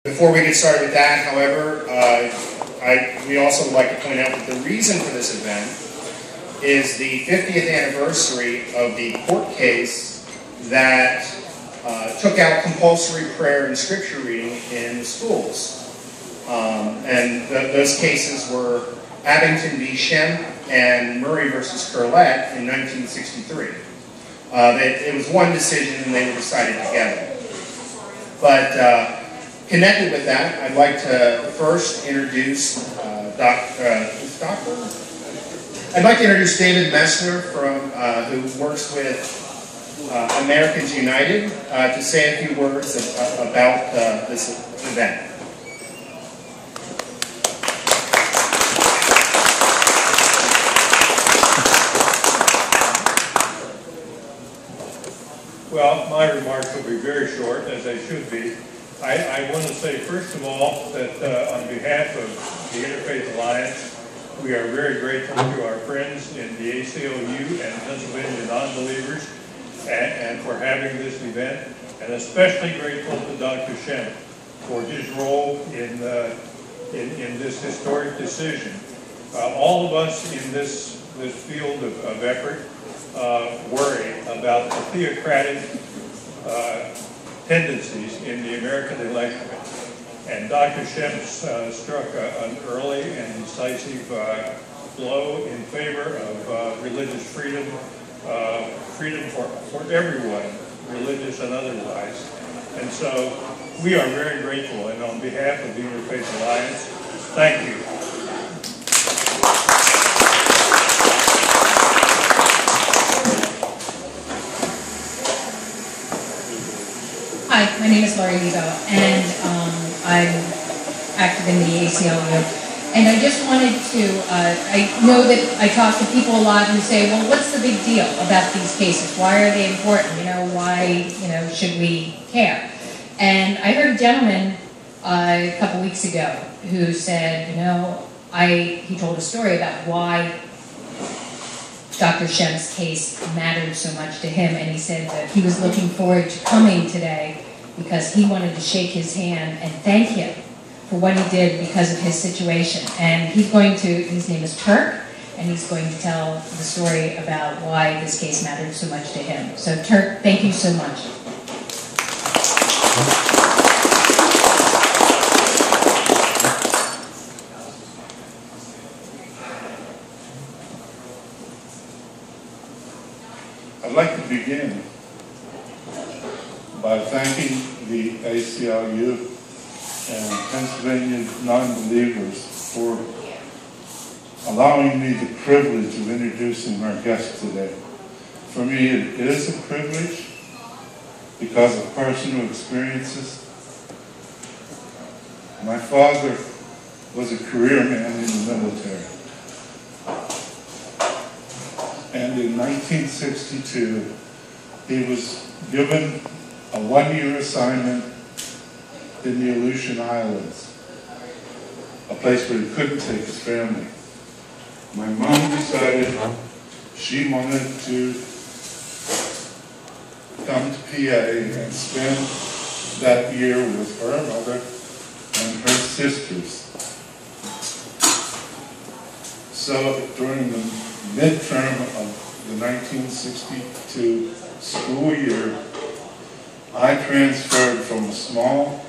Before we get started with that, however, we also would like to point out that the reason for this event is the 50th anniversary of the court case that took out compulsory prayer and scripture reading in the schools. Those cases were Abington v. Schempp and Murray versus Curlett in 1963. It was one decision and they were decided together. But connected with that, I'd like to first introduce I'd like to introduce Dave Messner who works with Americans United to say a few words about this event. Well, my remarks will be very short, as they should be. I want to say, first of all, that on behalf of the Interfaith Alliance, we are very grateful to our friends in the ACLU and Pennsylvania non-believers and for having this event, and especially grateful to Dr. Schempp for his role in this historic decision. All of us in this field of effort worry about the theocratic tendencies in the American electorate. And Dr. Schempp struck an early and decisive blow in favor of religious freedom, freedom for everyone, religious and otherwise. And so we are very grateful, and on behalf of the Interfaith Alliance, thank you. Hi, my name is Laurie Lebo, and I'm active in the ACLU. And I just wanted to, I know that I talk to people a lot who say, well, what's the big deal about these cases? Why are they important? Why, should we care? And I heard a gentleman a couple weeks ago who said, he told a story about why Dr. Schempp's case mattered so much to him, and he said that he was looking forward to coming today because he wanted to shake his hand and thank him for what he did because of his situation. And his name is Turk, and he's going to tell the story about why this case mattered so much to him. So Turk, thank you so much. I'd like to begin by thanking the ACLU and Pennsylvania non-believers for allowing me the privilege of introducing our guest today. For me, it is a privilege because of personal experiences. My father was a career man in the military. And in 1962, he was given a one-year assignment in the Aleutian Islands, a place where he couldn't take his family. My mom decided she wanted to come to PA and spend that year with her mother and her sisters. So during the midterm of the 1962 school year, I transferred from a small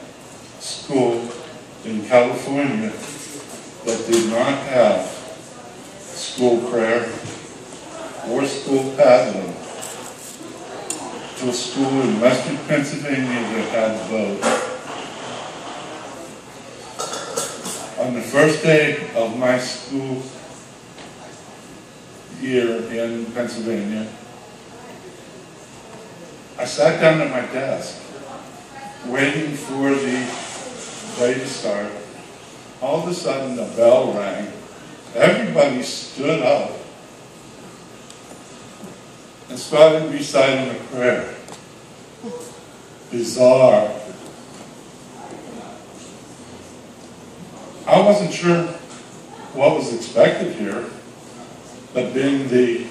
school in California that did not have school prayer or school paddling to a school in western Pennsylvania that had both. On the first day of my school year in Pennsylvania, I sat down at my desk waiting for the day to start. All of a sudden the bell rang. Everybody stood up and started reciting a prayer. Bizarre. I wasn't sure what was expected here, but being the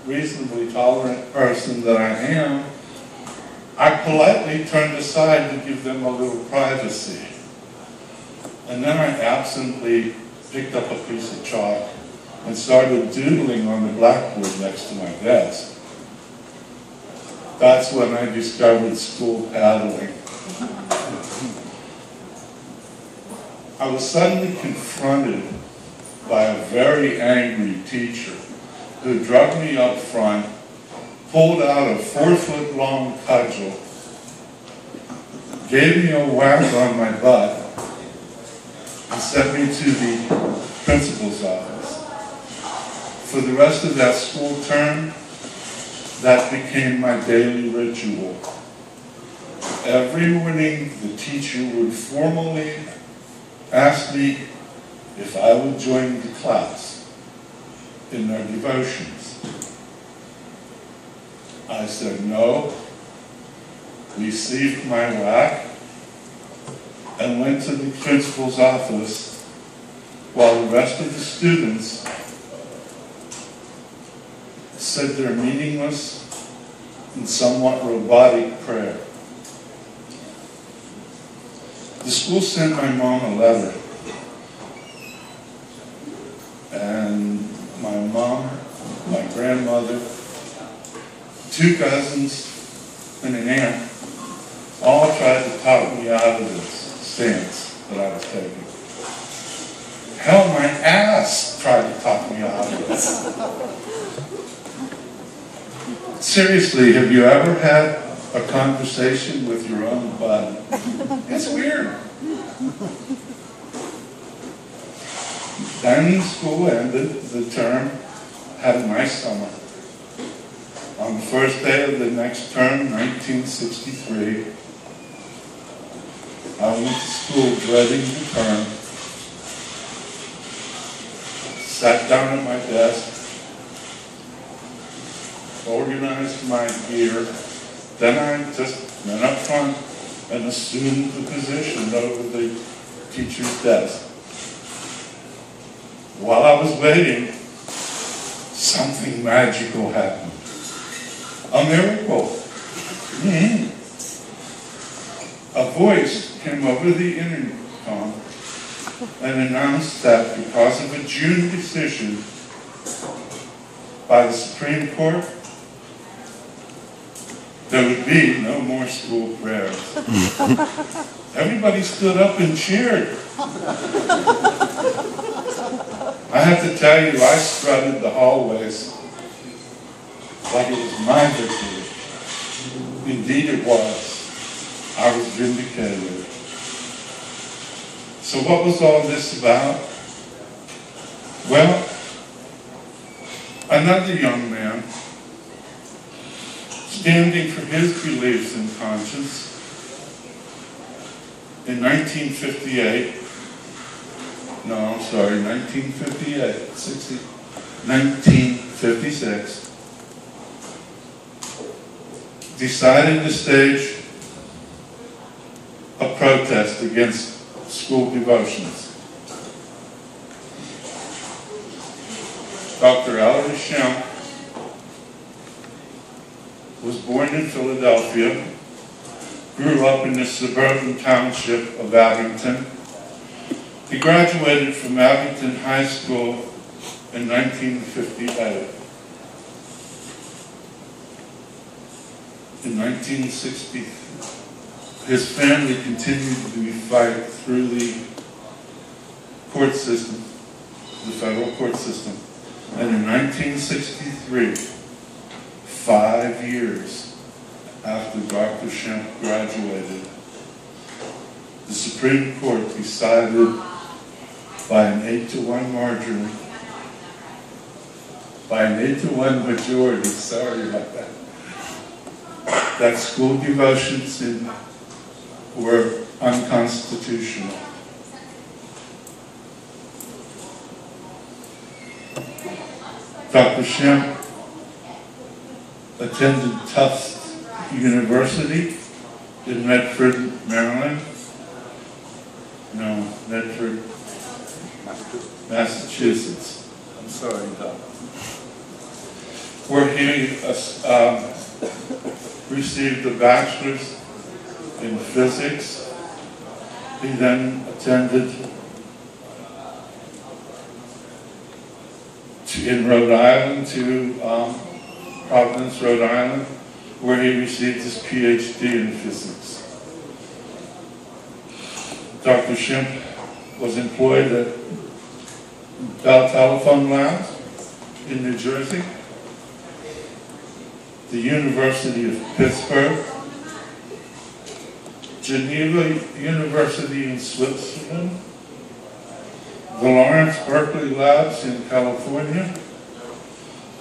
reasonably tolerant person that I am, I politely turned aside to give them a little privacy. And then I absently picked up a piece of chalk and started doodling on the blackboard next to my desk. That's when I discovered school paddling. I was suddenly confronted by a very angry teacher who drugged me up front, pulled out a 4-foot-long cudgel, gave me a whack on my butt, and sent me to the principal's office. For the rest of that school term, that became my daily ritual. Every morning, the teacher would formally ask me if I would join the class in their devotions. I said no, received my whack, and went to the principal's office while the rest of the students said their meaningless and somewhat robotic prayer. The school sent my mom a letter, and my mom, my grandmother, 2 cousins, and an aunt all tried to talk me out of this stance that I was taking. Hell, my ass tried to talk me out of this. Seriously, have you ever had a conversation with your own butt? It's weird. Then school ended, the term, had a nice summer. On the first day of the next term, 1963, I went to school dreading the term, sat down at my desk, organized my gear, then I just went up front and assumed the position over the teacher's desk. While I was waiting, something magical happened. A miracle. A voice came over the intercom and announced that because of a June decision by the Supreme Court, there would be no more school prayers. Everybody stood up and cheered. I have to tell you, I strutted the hallways like it was my victory. Indeed it was. I was vindicated. So what was all this about? Well, another young man, standing for his beliefs and conscience, in 1958, 1956, decided to stage a protest against school devotions. Dr. Ellery Schempp was born in Philadelphia, grew up in the suburban township of Abington. He graduated from Abington High School in 1958. In 1960, his family continued to fight through the court system, the federal court system. And in 1963, 5 years after Dr. Schempp graduated, the Supreme Court decided by an 8-to-1 margin, by an 8-to-1 majority, sorry about that, that school devotions were unconstitutional. Dr. Schempp attended Tufts University in Medford, Maryland. No, Medford, Massachusetts. I'm sorry, Doc. Where he received a bachelor's in physics. He then attended in Rhode Island to Providence, Rhode Island, where he received his PhD in physics. Dr. Schempp was employed at Bell Telephone Labs in New Jersey, the University of Pittsburgh, Geneva University in Switzerland, the Lawrence Berkeley Labs in California,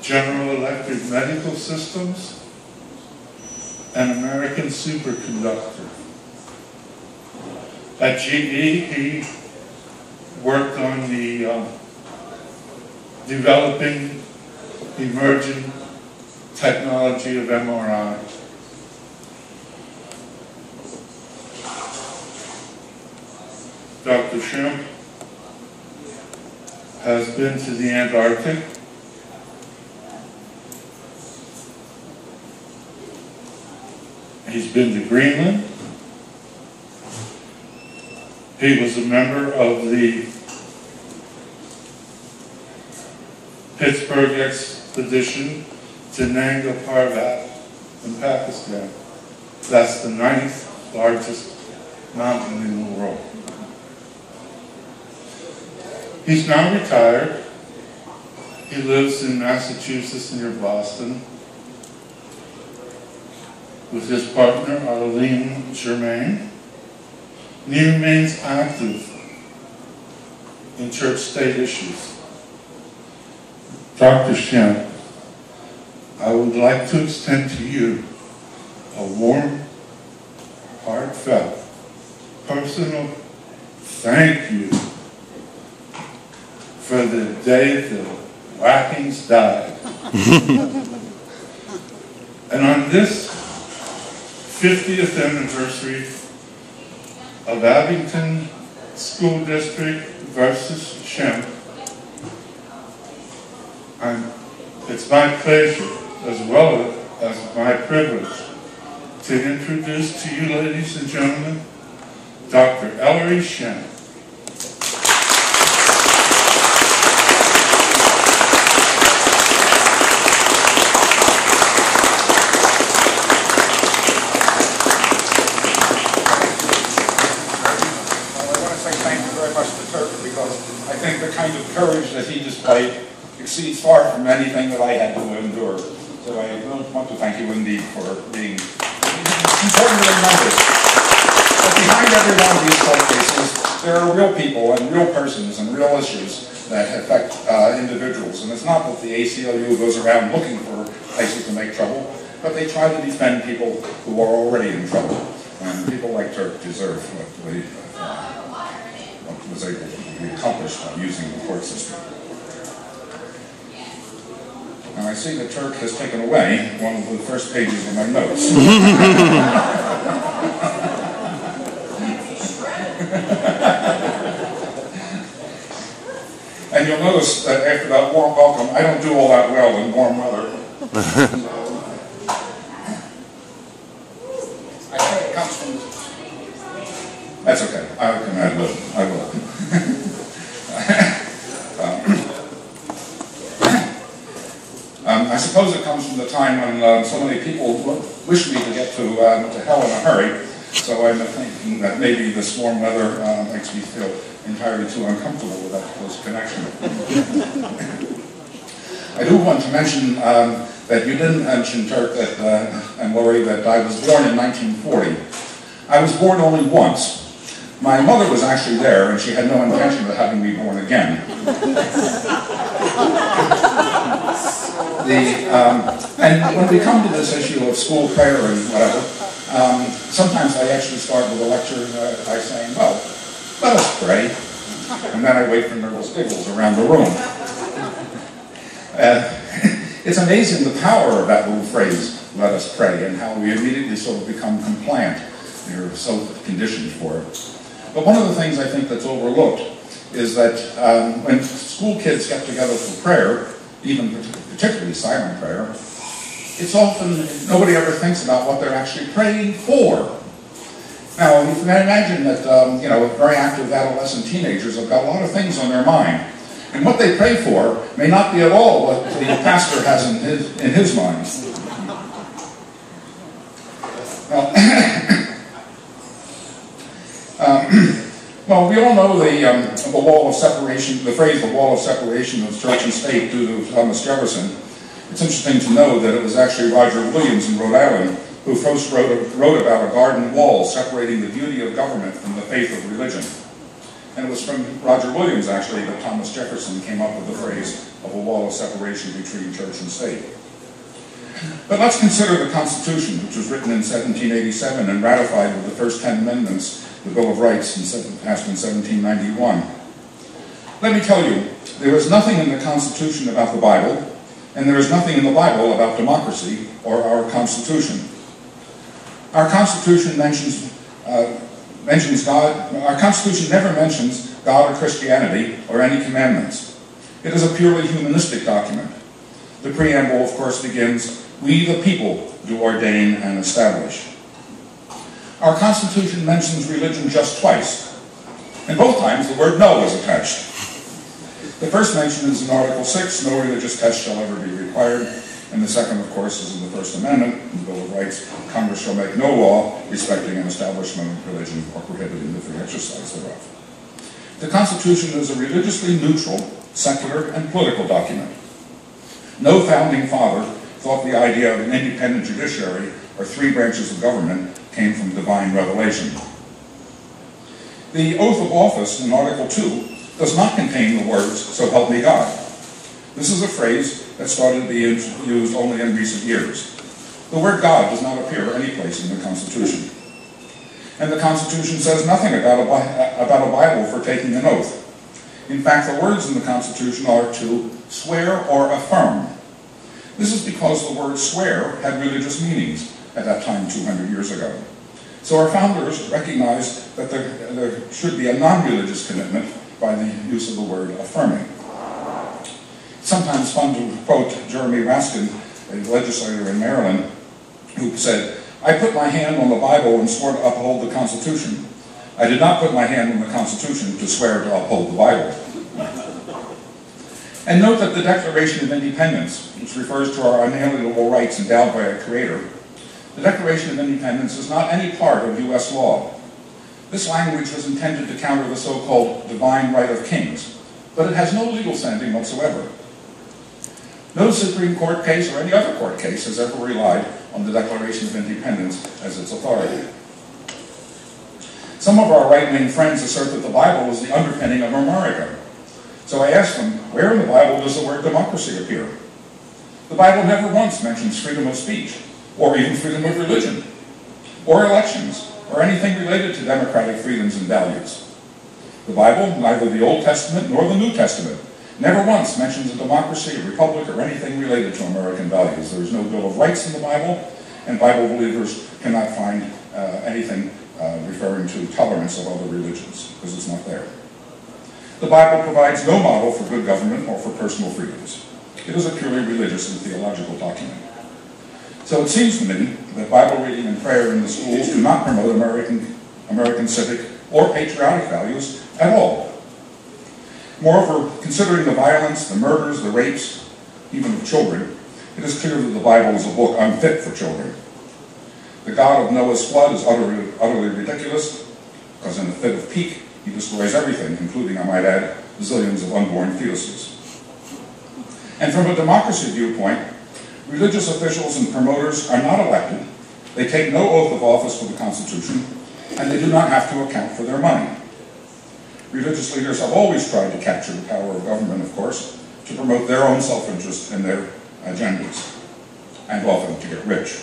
General Electric Medical Systems, and American Superconductor. At GE, he worked on the developing emerging technology of MRI. Dr. Schempp has been to the Antarctic. He's been to Greenland. He was a member of the Pittsburgh expedition to Nanga Parbat in Pakistan. That's the 9th largest mountain in the world. He's now retired. He lives in Massachusetts near Boston with his partner, Arlene Germain. And he remains active in church-state issues. Dr. Schempp, I would like to extend to you a warm, heartfelt, personal thank you for the day the Wackings died. And on this 50th anniversary of Abington School District versus Schempp, it's my pleasure, as well as my privilege, to introduce to you, ladies and gentlemen, Dr. Ellery Schempp. I think the kind of courage that he displayed exceeds far from anything that I had to endure. So I want to thank you indeed for being important to remember. But behind every one of these cold cases, there are real people and real persons and real issues that affect individuals. And it's not that the ACLU goes around looking for places to make trouble, but they try to defend people who are already in trouble. And people like Turk deserve what was able to be accomplished by using the court system. Now I see that Turk has taken away one of the first pages of my notes. And you'll notice that after that warm welcome, I don't do all that well in warm weather. I think it comes from... That's okay. I can add lib. I will. I suppose it comes from the time when so many people wish me to get to hell in a hurry. So I'm thinking that maybe this warm weather makes me feel entirely too uncomfortable with that close connection. I do want to mention that you didn't mention, Turk and Laurie, that I was born in 1940. I was born only once. My mother was actually there, and she had no intention of having me born again. And when we come to this issue of school prayer and whatever, sometimes I actually start with a lecture by saying, well, let us pray. And then I wait for nervous giggles around the room. It's amazing the power of that little phrase, let us pray, and how we immediately sort of become compliant. You're so conditioned for it. But one of the things I think that's overlooked is that when school kids get together for prayer, even particularly silent prayer, it's often, nobody ever thinks about what they're actually praying for. Now, you can imagine that, very active adolescent teenagers have got a lot of things on their mind. And what they pray for may not be at all what the pastor has in his mind. Well, we all know the wall of separation, the phrase "the wall of separation of church and state" due to Thomas Jefferson. It's interesting to know that it was actually Roger Williams in Rhode Island who first wrote about a garden wall separating the beauty of government from the faith of religion. And it was from Roger Williams, actually, that Thomas Jefferson came up with the phrase of a wall of separation between church and state. But let's consider the Constitution, which was written in 1787 and ratified with the first 10 amendments, the Bill of Rights, passed in 1791. Let me tell you, there is nothing in the Constitution about the Bible, and there is nothing in the Bible about democracy or our Constitution. Our Constitution mentions God. Our Constitution never mentions God or Christianity or any commandments. It is a purely humanistic document. The preamble, of course, begins, "We the people do ordain and establish." Our Constitution mentions religion just twice, and both times the word "no" is attached. The first mention is in Article 6, "No religious test shall ever be required," and the second, of course, is in the First Amendment, in the Bill of Rights, "Congress shall make no law respecting an establishment of religion or prohibiting the free exercise thereof." The Constitution is a religiously neutral, secular, and political document. No founding father thought the idea of an independent judiciary or 3 branches of government came from divine revelation. The oath of office in Article 2 does not contain the words, "So help me God." This is a phrase that started to be used only in recent years. The word God does not appear anyplace in the Constitution. And the Constitution says nothing about a Bible for taking an oath. In fact, the words in the Constitution are to swear or affirm. This is because the word swear had religious meanings at that time 200 years ago. So our founders recognized that there should be a non-religious commitment by the use of the word affirming. Sometimes fun to quote Jeremy Raskin, a legislator in Maryland, who said, "I put my hand on the Bible and swore to uphold the Constitution. I did not put my hand on the Constitution to swear to uphold the Bible." And note that the Declaration of Independence, which refers to our unalienable rights endowed by our Creator, the Declaration of Independence is not any part of U.S. law. This language was intended to counter the so-called divine right of kings, but it has no legal standing whatsoever. No Supreme Court case or any other court case has ever relied on the Declaration of Independence as its authority. Some of our right-wing friends assert that the Bible is the underpinning of America. So I asked them, where in the Bible does the word democracy appear? The Bible never once mentions freedom of speech, or even freedom of religion, or elections, or anything related to democratic freedoms and values. The Bible, neither the Old Testament nor the New Testament, never once mentions a democracy, a republic, or anything related to American values. There is no Bill of Rights in the Bible, and Bible believers cannot find anything referring to tolerance of other religions, because it's not there. The Bible provides no model for good government or for personal freedoms. It is a purely religious and theological document. So it seems to me that Bible reading and prayer in the schools do not promote American civic or patriotic values at all. Moreover, considering the violence, the murders, the rapes, even of children, it is clear that the Bible is a book unfit for children. The God of Noah's flood is utterly ridiculous, because in a fit of pique, he destroys everything, including, I might add, zillions of unborn fetuses. And from a democracy viewpoint, religious officials and promoters are not elected, they take no oath of office for the Constitution, and they do not have to account for their money. Religious leaders have always tried to capture the power of government, of course, to promote their own self-interest and their agendas, and often to get rich.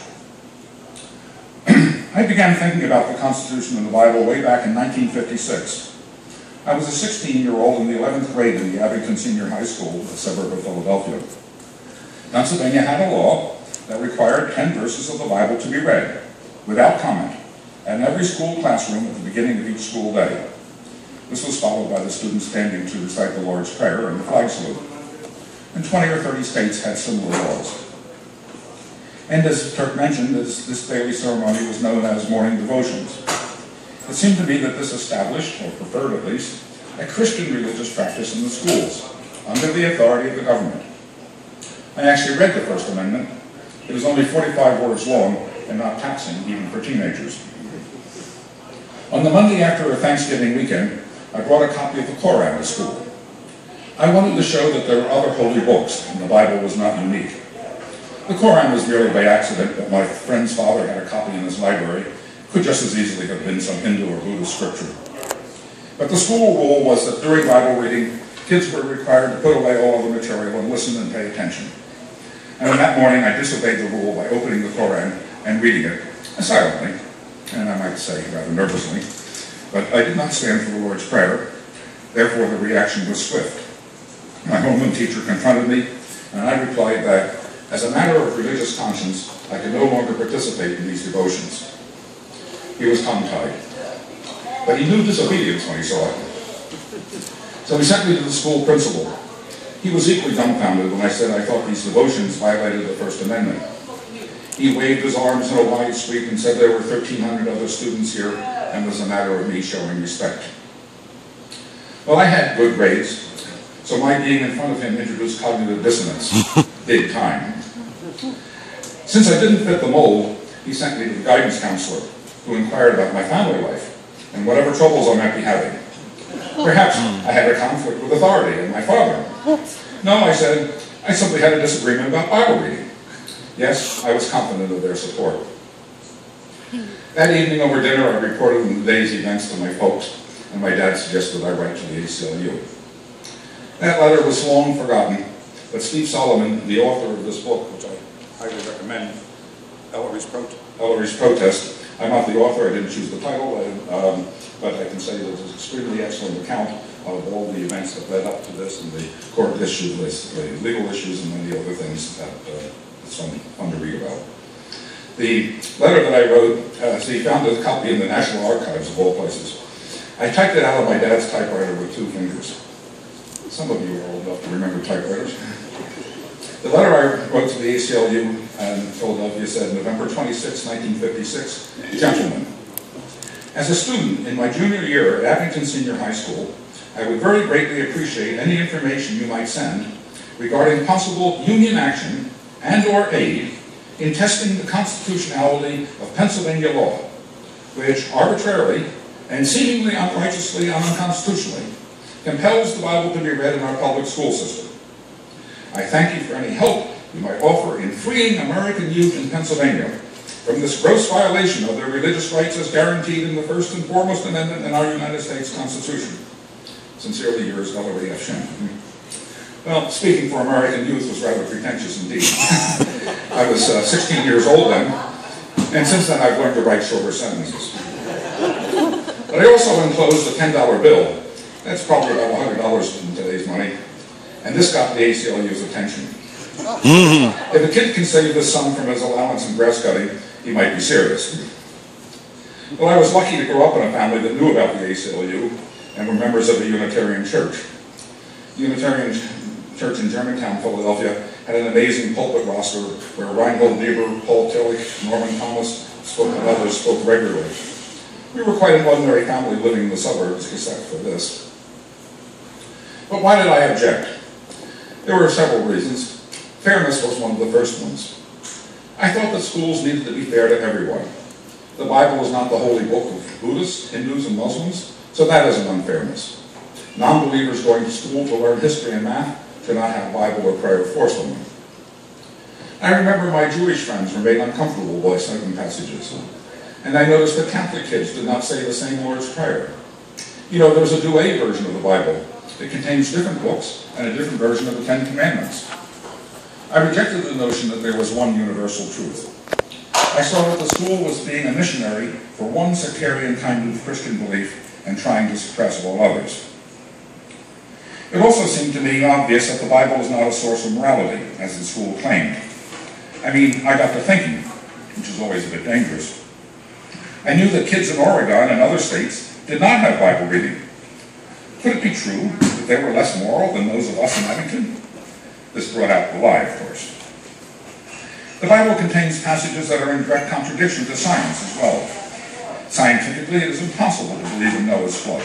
I began thinking about the Constitution and the Bible way back in 1956. I was a 16-year-old in the 11th grade in the Abington Senior High School, a suburb of Philadelphia. Pennsylvania had a law that required 10 verses of the Bible to be read, without comment, in every school classroom at the beginning of each school day. This was followed by the students standing to recite the Lord's Prayer and the flag salute. And 20 or 30 states had similar laws. And as Turk mentioned, this daily ceremony was known as morning devotions. It seemed to me that this established, or preferred at least, a Christian religious practice in the schools, under the authority of the government. I actually read the First Amendment. It was only 45 words long and not taxing, even for teenagers. On the Monday after a Thanksgiving weekend, I brought a copy of the Koran to school. I wanted to show that there were other holy books, and the Bible was not unique. The Koran was merely by accident, but my friend's father had a copy in his library. It could just as easily have been some Hindu or Buddhist scripture. But the school rule was that during Bible reading, kids were required to put away all of the material and listen and pay attention. And on that morning, I disobeyed the rule by opening the Koran and reading it silently, and I might say rather nervously. But I did not stand for the Lord's Prayer. Therefore, the reaction was swift. My homeroom teacher confronted me, and I replied that, as a matter of religious conscience, I could no longer participate in these devotions. He was tongue-tied. But he knew disobedience when he saw it. So he sent me to the school principal. He was equally dumbfounded when I said I thought these devotions violated the First Amendment. He waved his arms in a wide sweep and said there were 1,300 other students here, and it was a matter of me showing respect. Well, I had good grades, so my being in front of him introduced cognitive dissonance, big time. Since I didn't fit the mold, he sent me to the guidance counselor, who inquired about my family life and whatever troubles I might be having. Perhaps I had a conflict with authority and my father. No, I said, I simply had a disagreement about Bible reading. Yes, I was confident of their support. That evening over dinner, I reported on the day's events to my folks, and my dad suggested I write to the ACLU. That letter was long forgotten, but Steve Solomon, the author of this book, which I highly recommend, Ellery's Protest. I'm not the author, I didn't choose the title, but I can say that it's an extremely excellent account of all the events that led up to this and the court issues, the legal issues, and many other things that it's fun to read about. The letter that I wrote, he found a copy in the National Archives of all places. I typed it out on my dad's typewriter with 2 fingers. Some of you are old enough to remember typewriters. The letter I wrote to the ACLU in Philadelphia said, November 26, 1956, Gentlemen, as a student in my junior year at Abington Senior High School, I would very greatly appreciate any information you might send regarding possible union action and or aid in testing the constitutionality of Pennsylvania law, which arbitrarily and seemingly unrighteously and unconstitutionally compels the Bible to be read in our public school system. I thank you for any help you might offer in freeing American youth in Pennsylvania from this gross violation of their religious rights as guaranteed in the First and Foremost Amendment in our United States Constitution. Sincerely yours, Ellery Schempp. Well, speaking for American youth was rather pretentious indeed. I was 16 years old then, and since then I've learned to write shorter sentences. But I also enclosed a $10 bill. That's probably about $100 in today's money. And this got the ACLU's attention. If a kid can save this sum from his allowance in grass cutting, he might be serious. Well, I was lucky to grow up in a family that knew about the ACLU and were members of a Unitarian church. The Unitarian Church in Germantown, Philadelphia, had an amazing pulpit roster where Reinhold Niebuhr, Paul Tillich, Norman Thomas, and others spoke regularly. We were quite an ordinary family living in the suburbs, except for this. But why did I object? There were several reasons. Fairness was one of the first ones. I thought that schools needed to be fair to everyone. The Bible is not the holy book of Buddhists, Hindus, and Muslims, so that is an unfairness. Non-believers going to school to learn history and math should not have Bible or prayer forced on them. I remember my Jewish friends were made uncomfortable by certain passages, and I noticed that Catholic kids did not say the same Lord's Prayer. You know, there's a Douay version of the Bible. It contains different books and a different version of the Ten Commandments. I rejected the notion that there was one universal truth. I saw that the school was being a missionary for one sectarian kind of Christian belief and trying to suppress all others. It also seemed to me obvious that the Bible is not a source of morality, as the school claimed. I mean, I got to thinking, which is always a bit dangerous. I knew that kids in Oregon and other states did not have Bible reading. Could it be true that they were less moral than those of us in Abington? This brought out the lie, of course. The Bible contains passages that are in direct contradiction to science as well. Scientifically, it is impossible to believe in Noah's flood.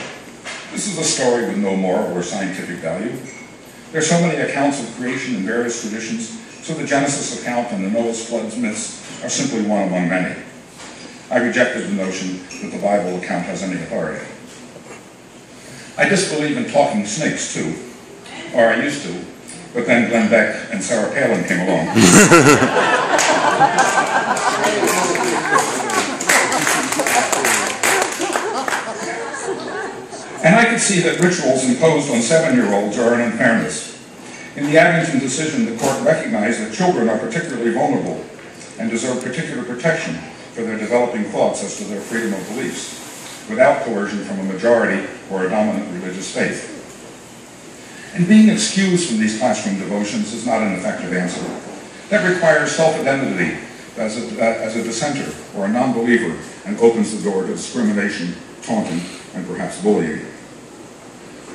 This is a story with no moral or scientific value. There are so many accounts of creation in various traditions, so the Genesis account and the Noah's flood myths are simply one among many. I rejected the notion that the Bible account has any authority. I disbelieve in talking snakes too, or I used to, but then Glenn Beck and Sarah Palin came along. And I could see that rituals imposed on 7-year-olds are an unfairness. In the Abington decision, the court recognized that children are particularly vulnerable and deserve particular protection for their developing thoughts as to their freedom of beliefs, without coercion from a majority or a dominant religious faith. And being excused from these classroom devotions is not an effective answer. That requires self-identity as a dissenter or a non-believer and opens the door to discrimination, taunting, and perhaps bullying.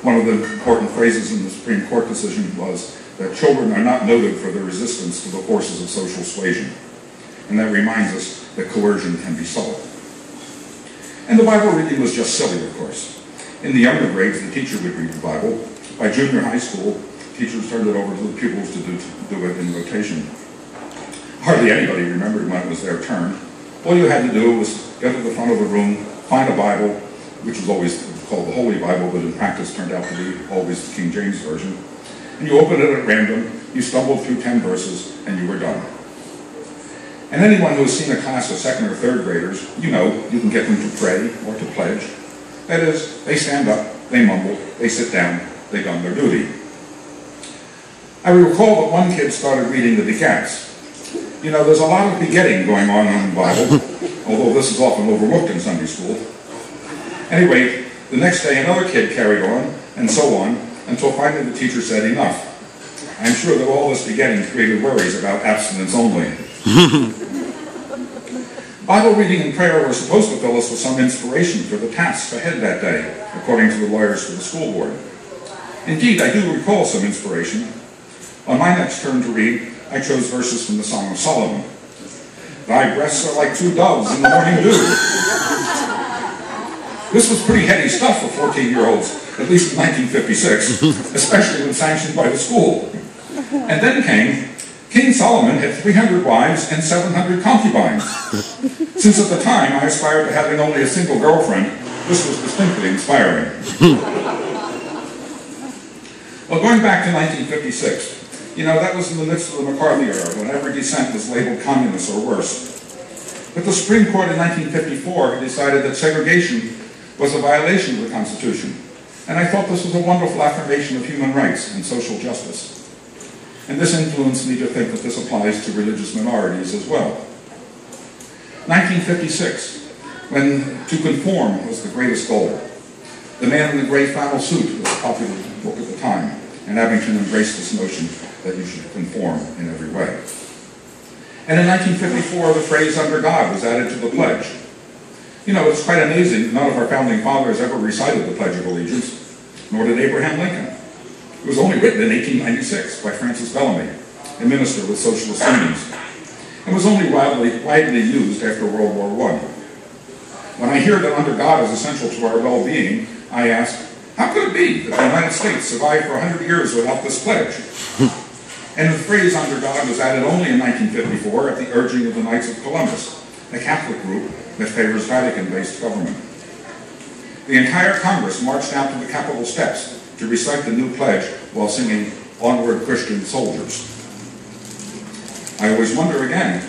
One of the important phrases in the Supreme Court decision was that children are not noted for their resistance to the forces of social suasion. And that reminds us that coercion can be subtle. And the Bible reading was just silly, of course. In the younger grades, the teacher would read the Bible. By junior high school, teachers turned it over to the pupils to do it in rotation. Hardly anybody remembered when it was their turn. All you had to do was get to the front of the room, find a Bible, which was always called the Holy Bible, but in practice turned out to be always the King James Version. And you opened it at random, you stumbled through 10 verses, and you were done. And anyone who has seen a class of 2nd or 3rd graders, you know you can get them to pray or to pledge. That is, they stand up, they mumble, they sit down, they've done their duty. I recall that one kid started reading the begats. You know, there's a lot of begetting going on in the Bible, although this is often overlooked in Sunday school. Anyway, the next day another kid carried on, and so on, until finally the teacher said enough. I'm sure that all this begetting created worries about abstinence only. Bible reading and prayer were supposed to fill us with some inspiration for the tasks ahead that day, according to the lawyers for the school board. Indeed, I do recall some inspiration. On my next turn to read, I chose verses from the Song of Solomon. Thy breasts are like 2 doves in the morning dew. This was pretty heady stuff for 14-year-olds, at least in 1956, especially when sanctioned by the school. And then came, King Solomon had 300 wives and 700 concubines. Since at the time I aspired to having only a single girlfriend, this was distinctly inspiring. Well, going back to 1956, you know, that was in the midst of the McCarthy era, when every dissent was labeled communist or worse. But the Supreme Court in 1954 decided that segregation was a violation of the Constitution. And I thought this was a wonderful affirmation of human rights and social justice. And this influenced me to think that this applies to religious minorities as well. 1956, when to conform was the greatest goal. The Man in the Gray Flannel Suit was a popular book at the time, and Abington embraced this notion that you should conform in every way. And in 1954, the phrase "under God" was added to the pledge. You know, it's quite amazing none of our founding fathers ever recited the Pledge of Allegiance, nor did Abraham Lincoln. It was only written in 1896 by Francis Bellamy, a minister with socialist leanings, and was only widely used after World War I. When I hear that under God is essential to our well-being, I ask, how could it be that the United States survived for 100 years without this pledge? And the phrase "under God" was added only in 1954 at the urging of the Knights of Columbus, a Catholic group that favors Vatican-based government. The entire Congress marched out to the Capitol steps to recite the new pledge while singing "Onward, Christian Soldiers." I always wonder again,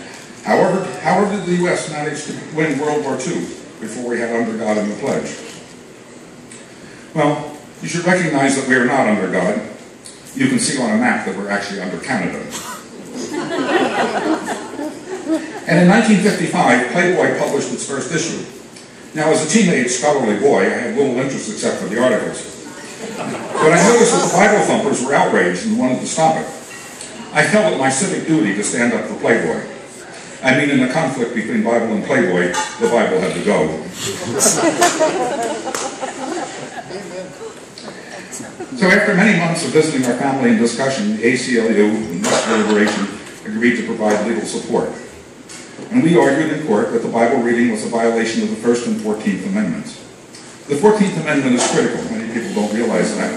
how did the U.S. manage to win World War II before we had "under God" in the pledge? Well, you should recognize that we are not under God. You can see on a map that we're actually under Canada. And in 1955, Playboy published its first issue. Now, as a teenage scholarly boy, I had little interest except for the articles. But I noticed that the Bible thumpers were outraged and wanted to stop it. I felt it my civic duty to stand up for Playboy. I mean, in the conflict between Bible and Playboy, the Bible had to go. So after many months of visiting our family and discussion, the ACLU, and much deliberation, agreed to provide legal support. And we argued in court that the Bible reading was a violation of the First and 14th Amendments. The 14th Amendment is critical. Many people don't realize that,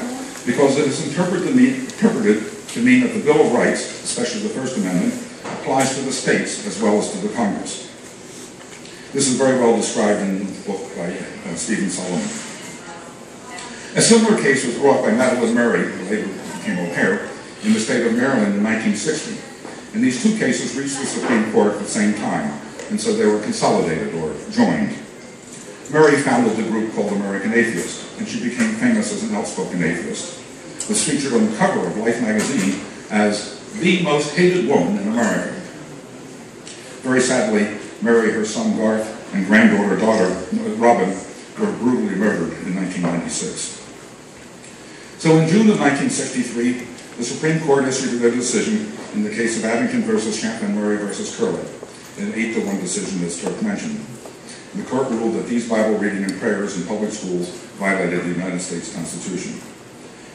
because it is interpreted to mean that the Bill of Rights, especially the First Amendment, applies to the states as well as to the Congress. This is very well described in the book by Stephen Solomon. A similar case was brought by Madeline Murray, who later became O'Hare, in the state of Maryland in 1960. And these two cases reached the Supreme Court at the same time, and so they were consolidated or joined. Murray founded the group called American Atheist, and she became famous as an outspoken atheist. Was featured on the cover of Life magazine as the most hated woman in America. Very sadly, Mary, her son Garth, and daughter Robin were brutally murdered in 1996. So in June of 1963, the Supreme Court issued a decision in the case of Abington versus Schempp and Murray versus Curley, an 8-1 decision as Turk mentioned. The court ruled that these Bible reading and prayers in public schools violated the United States Constitution.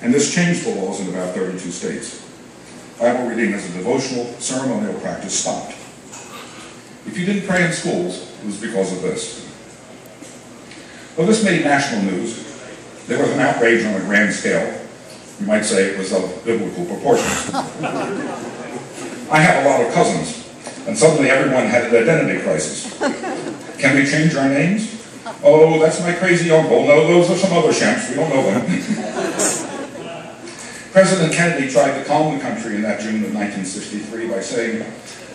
And this changed the laws in about 32 states. Bible reading as a devotional, ceremonial practice stopped. If you didn't pray in schools, it was because of this. Well, this made national news. There was an outrage on a grand scale. You might say it was of biblical proportions. I have a lot of cousins, and suddenly everyone had an identity crisis. Can we change our names? Oh, that's my crazy uncle. No, those are some other Schempps. We don't know them. President Kennedy tried to calm the country in that June of 1963 by saying,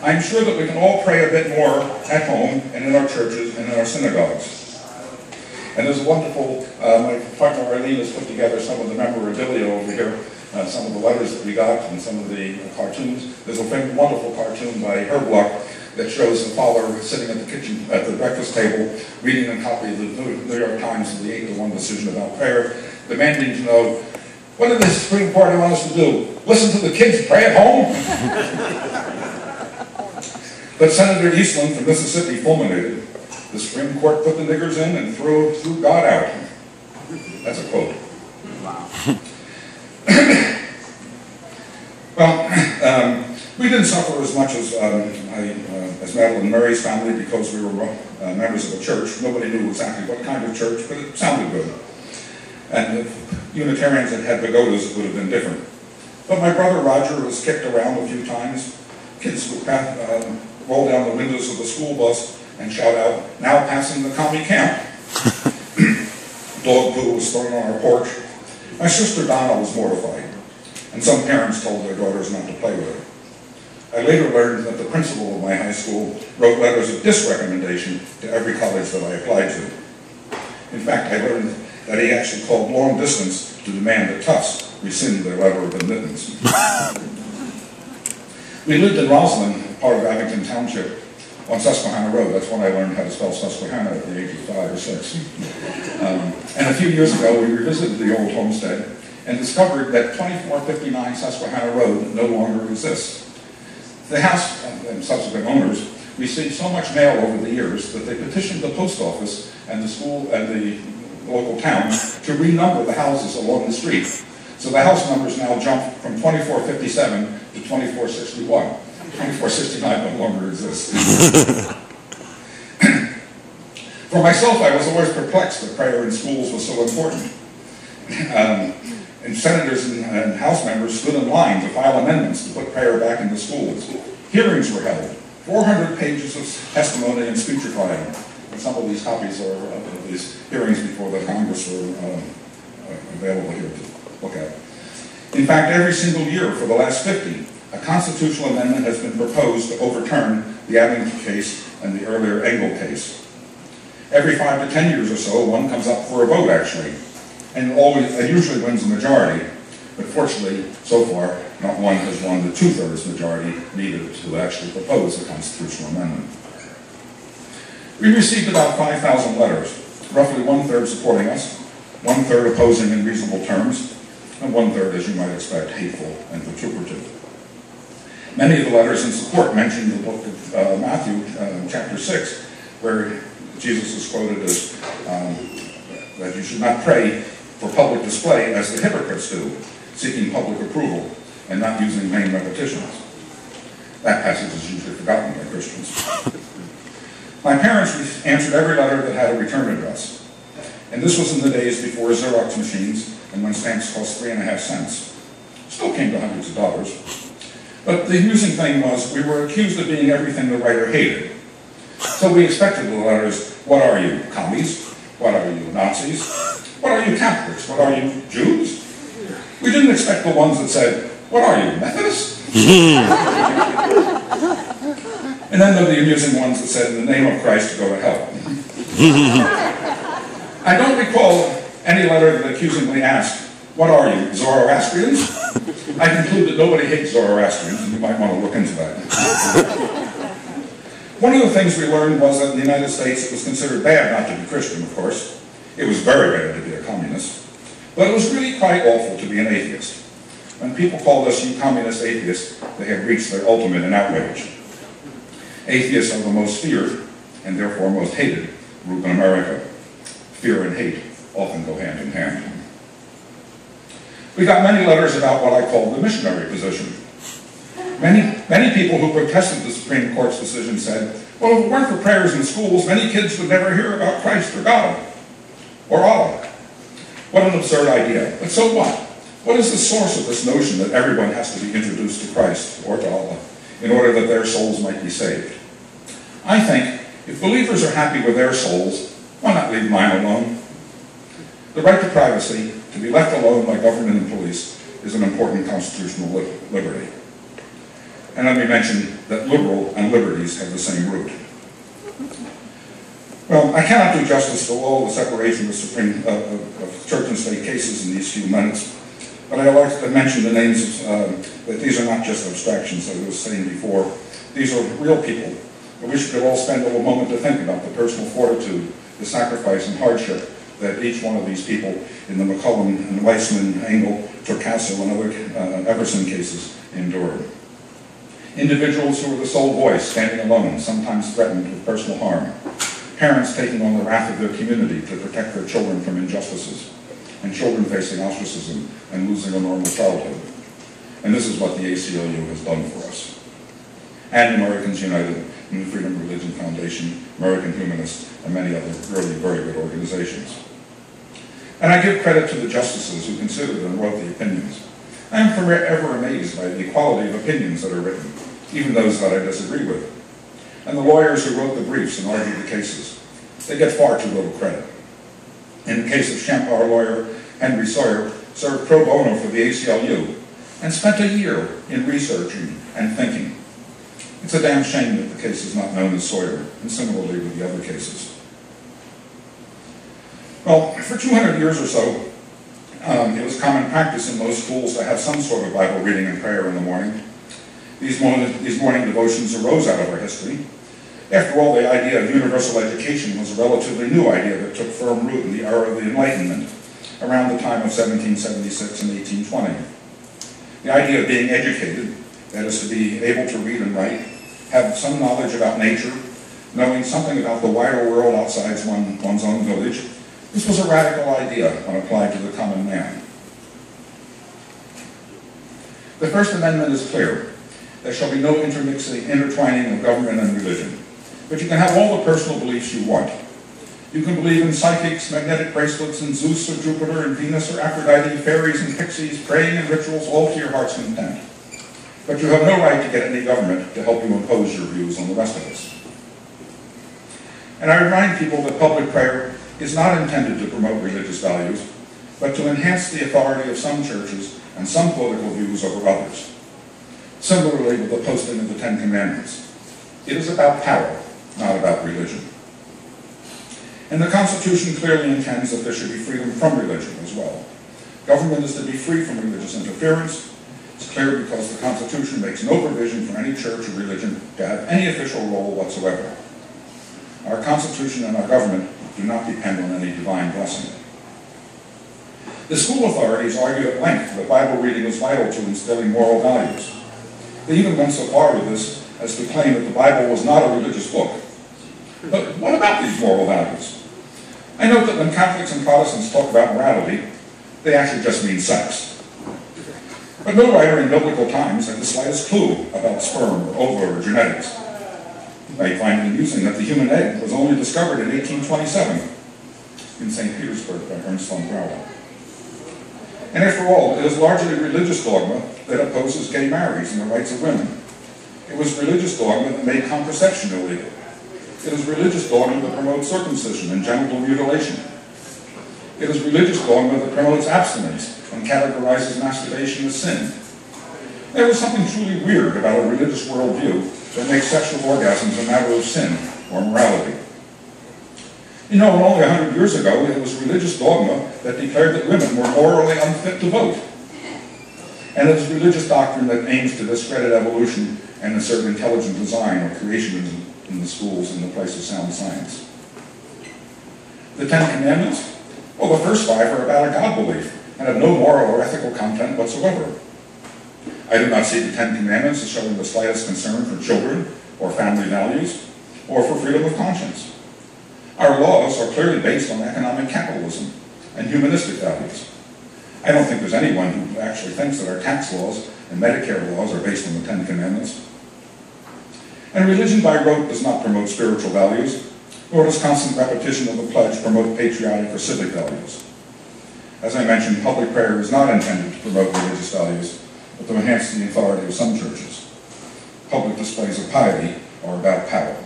I'm sure that we can all pray a bit more at home and in our churches and in our synagogues. And there's a wonderful, my partner Arlene has put together some of the memorabilia over here, some of the letters that we got and some of the cartoons. There's a wonderful cartoon by Herb that shows the father sitting at the breakfast table, reading a copy of the New York Times of the 8-1 decision about prayer, demanding to know, what did the Supreme Court want us to do? Listen to the kids pray at home? But Senator Eastland from Mississippi fulminated. The Supreme Court put the niggers in and threw God out. That's a quote. Wow. Well, we didn't suffer as much as Madeline Murray's family because we were members of a church. Nobody knew exactly what kind of church, but it sounded good. And if Unitarians had had pagodas, it would have been different. But my brother Roger was kicked around a few times. Kids would roll down the windows of the school bus and shout out, now passing the commie camp. Dog poo was thrown on our porch. My sister Donna was mortified, and some parents told their daughters not to play with her. I later learned that the principal of my high school wrote letters of disrecommendation to every college that I applied to. In fact, I learned that he actually called long distance to demand that Tufts rescind their letter of admittance. We lived in Roslyn, part of Abington Township, on Susquehanna Road. That's when I learned how to spell Susquehanna at the age of 5 or 6. And a few years ago, we revisited the old homestead and discovered that 2459 Susquehanna Road no longer exists. The house and subsequent owners received so much mail over the years that they petitioned the post office and the school and the local town to renumber the houses along the street. So the house numbers now jump from 2457 to 2461. 2469 no longer exists. For myself, I was always perplexed that prayer in schools was so important. And senators and House members stood in line to file amendments to put prayer back into schools. Hearings were held, 400 pages of testimony and speechifying. And some of these copies of these hearings before the Congress were available here to look at. In fact, every single year for the last 50, a constitutional amendment has been proposed to overturn the Abington case and the earlier Engel case. Every 5 to 10 years or so, one comes up for a vote, actually, and usually wins the majority. But fortunately, so far, not one has won the 2/3 majority needed to actually propose a constitutional amendment. We received about 5,000 letters, roughly 1/3 supporting us, 1/3 opposing in reasonable terms, and 1/3, as you might expect, hateful and vituperative. Many of the letters in support mentioned the book of Matthew, chapter 6, where Jesus is quoted as that you should not pray for public display as the hypocrites do, seeking public approval and not using vain repetitions. That passage is usually forgotten by Christians. My parents answered every letter that had a return address. And this was in the days before Xerox machines and when stamps cost 3.5 cents. Still came to hundreds of dollars. But the amusing thing was we were accused of being everything the writer hated. So we expected the letters, what are you, commies? What are you, Nazis? What are you, Catholics? What are you, Jews? We didn't expect the ones that said, what are you, Methodists? And then there were the amusing ones that said, in the name of Christ, go to hell. I don't recall any letter that accusingly asked, what are you, Zoroastrians? I conclude that nobody hates Zoroastrians, and you might want to look into that. One of the things we learned was that in the United States it was considered bad not to be Christian, of course. It was very bad to be a communist. But it was really quite awful to be an atheist. When people called us, you communist atheists, they had reached their ultimate in outrage. Atheists are the most feared, and therefore most hated, group in America. Fear and hate often go hand in hand. We got many letters about what I call the missionary position. Many people who protested the Supreme Court's decision said, well, if it weren't for prayers in schools, many kids would never hear about Christ or God, or Allah. What an absurd idea. But so what? What is the source of this notion that everyone has to be introduced to Christ or to Allah in order that their souls might be saved? I think if believers are happy with their souls, why not leave mine alone? The right to privacy, to be left alone by government and police, is an important constitutional liberty. And let me mention that liberal and liberties have the same root. Well, I cannot do justice to all the separation of church and state cases in these few minutes, but I'd like to mention the names that these are not just abstractions, as I was saying before. These are real people. I wish we could all spend a little moment to think about the personal fortitude, the sacrifice and hardship that each one of these people in the McCullum and Weissman, Engel, Turcasso, and other Everson cases endured. Individuals who were the sole voice, standing alone, sometimes threatened with personal harm. Parents taking on the wrath of their community to protect their children from injustices. And children facing ostracism and losing a normal childhood. And this is what the ACLU has done for us. And Americans United, and the Freedom Religion Foundation, American Humanists, and many other really very good organizations. And I give credit to the justices who considered and wrote the opinions. I am forever amazed by the equality of opinions that are written, even those that I disagree with. And the lawyers who wrote the briefs and argued the cases. They get far too little credit. In the case of Schempp, our lawyer, Henry Sawyer, served pro bono for the ACLU and spent a year in researching and thinking. It's a damn shame that the case is not known as Sawyer, and similarly with the other cases. Well, for 200 years or so, it was common practice in most schools to have some sort of Bible reading and prayer in the morning. These morning devotions arose out of our history. After all, the idea of universal education was a relatively new idea that took firm root in the era of the Enlightenment, around the time of 1776 and 1820. The idea of being educated, that is to be able to read and write, have some knowledge about nature, knowing something about the wider world outside one's own village, this was a radical idea when applied to the common man. The First Amendment is clear. There shall be no intertwining of government and religion. But you can have all the personal beliefs you want. You can believe in psychics, magnetic bracelets, and Zeus or Jupiter and Venus or Aphrodite, fairies and pixies, praying and rituals, all to your heart's content. But you have no right to get any government to help you impose your views on the rest of us. And I remind people that public prayer is not intended to promote religious values, but to enhance the authority of some churches and some political views over others. Similarly with the posting of the Ten Commandments. It is about power, not about religion. And the Constitution clearly intends that there should be freedom from religion as well. Government is to be free from religious interference. It's clear because the Constitution makes no provision for any church or religion to have any official role whatsoever. Our Constitution and our government do not depend on any divine blessing. The school authorities argued at length that Bible reading was vital to instilling moral values. They even went so far with this as to claim that the Bible was not a religious book. But what about these moral values? I note that when Catholics and Protestants talk about morality, they actually just mean sex. But no writer in biblical times had the slightest clue about sperm or ova or genetics. You might find it amusing that the human egg was only discovered in 1827 in St. Petersburg by Ernst von Grauer. And after all, it is largely religious dogma that opposes gay marriage and the rights of women. It was religious dogma that made contraception illegal. It is religious dogma that promotes circumcision and genital mutilation. It is religious dogma that promotes abstinence and categorizes masturbation as sin. There is something truly weird about a religious worldview that makes sexual orgasms a matter of sin or morality. You know, only 100 years ago, it was religious dogma that declared that women were morally unfit to vote. And it is religious doctrine that aims to discredit evolution and assert intelligent design or creationism in the schools in the place of sound science. The Ten Commandments? Well, the first 5 are about a God belief and have no moral or ethical content whatsoever. I do not see the Ten Commandments as showing the slightest concern for children or family values or for freedom of conscience. Our laws are clearly based on economic capitalism and humanistic values. I don't think there's anyone who actually thinks that our tax laws and Medicare laws are based on the Ten Commandments. And religion by rote does not promote spiritual values, nor does constant repetition of the pledge promote patriotic or civic values. As I mentioned, public prayer is not intended to promote religious values, but to enhance the authority of some churches. Public displays of piety are about power.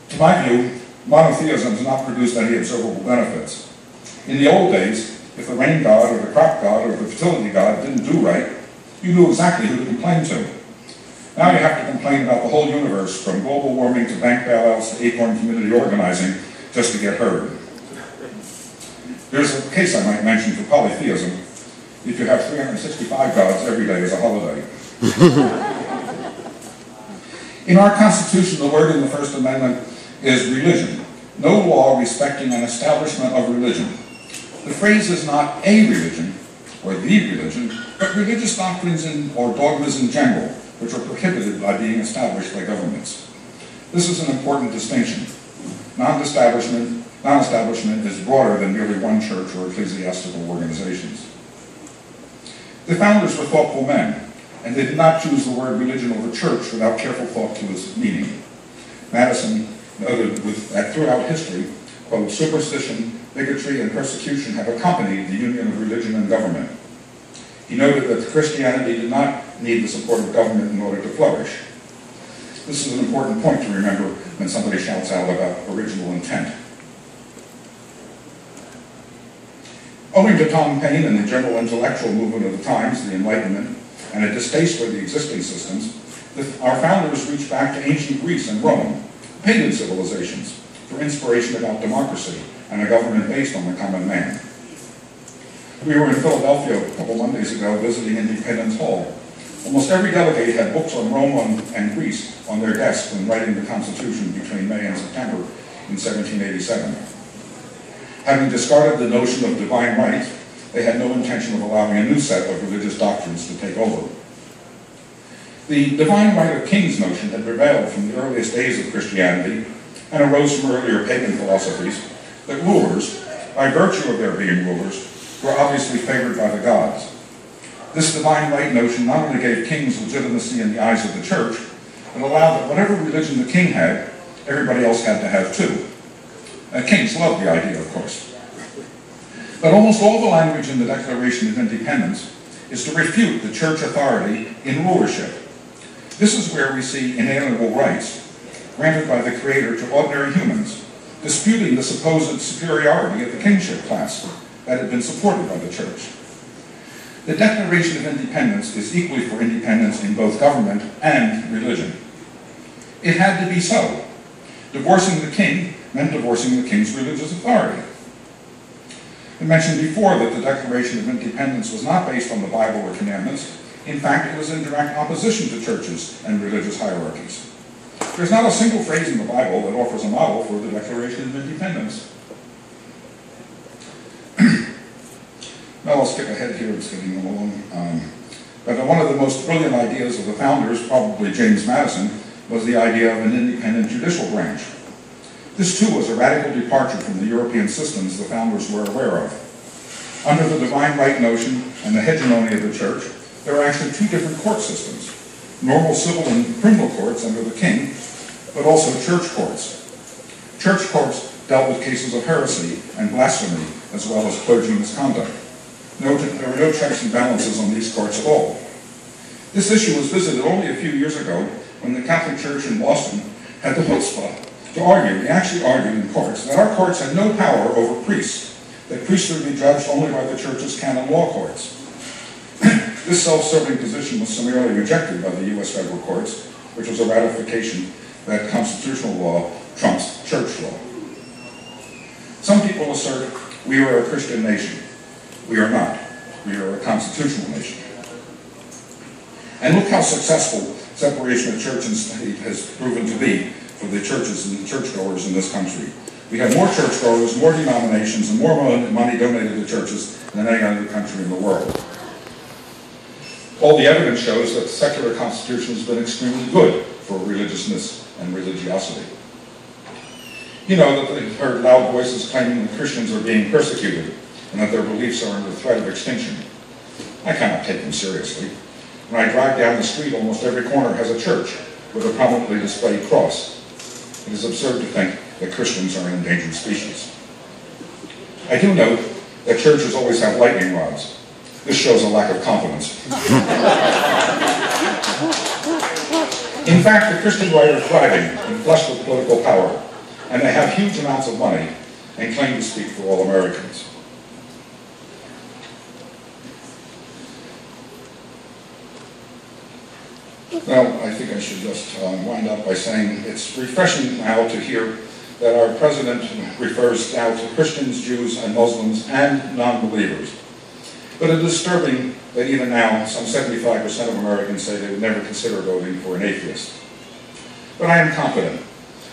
To my view, monotheism has not produced any observable benefits. In the old days, if the rain god or the crop god or the fertility god didn't do right, you knew exactly who to complain to. Now you have to complain about the whole universe, from global warming to bank bailouts to acorn community organizing, just to get heard. There's a case I might mention for polytheism. If you have 365 gods, every day is a holiday. In our Constitution, the word in the First Amendment is religion. No law respecting an establishment of religion. The phrase is not a religion, or the religion, but religious doctrines or dogmas in general, which are prohibited by being established by governments. This is an important distinction. Non-establishment is broader than merely one church or ecclesiastical organizations. The founders were thoughtful men, and they did not choose the word religion over church without careful thought to its meaning. Madison noted that throughout history, quote, superstition, bigotry, and persecution have accompanied the union of religion and government. He noted that Christianity did not need the support of government in order to flourish. This is an important point to remember when somebody shouts out about original intent. Owing to Tom Paine and the general intellectual movement of the times, the Enlightenment, and a distaste for the existing systems, our founders reached back to ancient Greece and Rome, pagan civilizations, for inspiration about democracy and a government based on the common man. We were in Philadelphia a couple Mondays ago visiting Independence Hall. Almost every delegate had books on Rome and Greece on their desk when writing the Constitution between May and September in 1787. Having discarded the notion of divine right, they had no intention of allowing a new set of religious doctrines to take over. The divine right of kings notion had prevailed from the earliest days of Christianity and arose from earlier pagan philosophies that rulers, by virtue of their being rulers, were obviously favored by the gods. This divine right notion not only gave kings legitimacy in the eyes of the church, but allowed that whatever religion the king had, everybody else had to have too. Kings loved the idea, of course. But almost all the language in the Declaration of Independence is to refute the church authority in rulership. This is where we see inalienable rights granted by the Creator to ordinary humans, disputing the supposed superiority of the kingship class that had been supported by the church. The Declaration of Independence is equally for independence in both government and religion. It had to be so. Divorcing the king meant divorcing the king's religious authority. I mentioned before that the Declaration of Independence was not based on the Bible or commandments. In fact, it was in direct opposition to churches and religious hierarchies. There's not a single phrase in the Bible that offers a model for the Declaration of Independence. Well, I'll skip ahead here, it's getting along. But one of the most brilliant ideas of the founders, probably James Madison, was the idea of an independent judicial branch. This too was a radical departure from the European systems the founders were aware of. Under the divine right notion and the hegemony of the church, there are actually two different court systems: normal civil and criminal courts under the king, but also church courts. Church courts dealt with cases of heresy and blasphemy, as well as clergy misconduct. There were no checks and balances on these courts at all. This issue was visited only a few years ago when the Catholic Church in Boston had the chutzpah to argue, they actually argued in courts, that our courts had no power over priests, that priests would be judged only by the church's canon law courts. This self-serving position was summarily rejected by the U.S. federal courts, which was a ratification that constitutional law trumps church law. Some people assert we are a Christian nation. We are not. We are a constitutional nation. And look how successful separation of church and state has proven to be for the churches and the churchgoers in this country. We have more churchgoers, more denominations, and more money donated to churches than any other country in the world. All the evidence shows that the secular constitution has been extremely good for religiousness and religiosity. You know that they've heard loud voices claiming that Christians are being persecuted and that their beliefs are under threat of extinction. I cannot take them seriously. When I drive down the street, almost every corner has a church with a prominently displayed cross. It is absurd to think that Christians are an endangered species. I do note that churches always have lightning rods. This shows a lack of confidence. In fact, the Christian right are thriving and flushed with political power, and they have huge amounts of money and claim to speak for all Americans. Well, I think I should just wind up by saying it's refreshing now to hear that our president refers now to Christians, Jews, and Muslims, and non-believers. But it is disturbing that even now, some 75% of Americans say they would never consider voting for an atheist. But I am confident.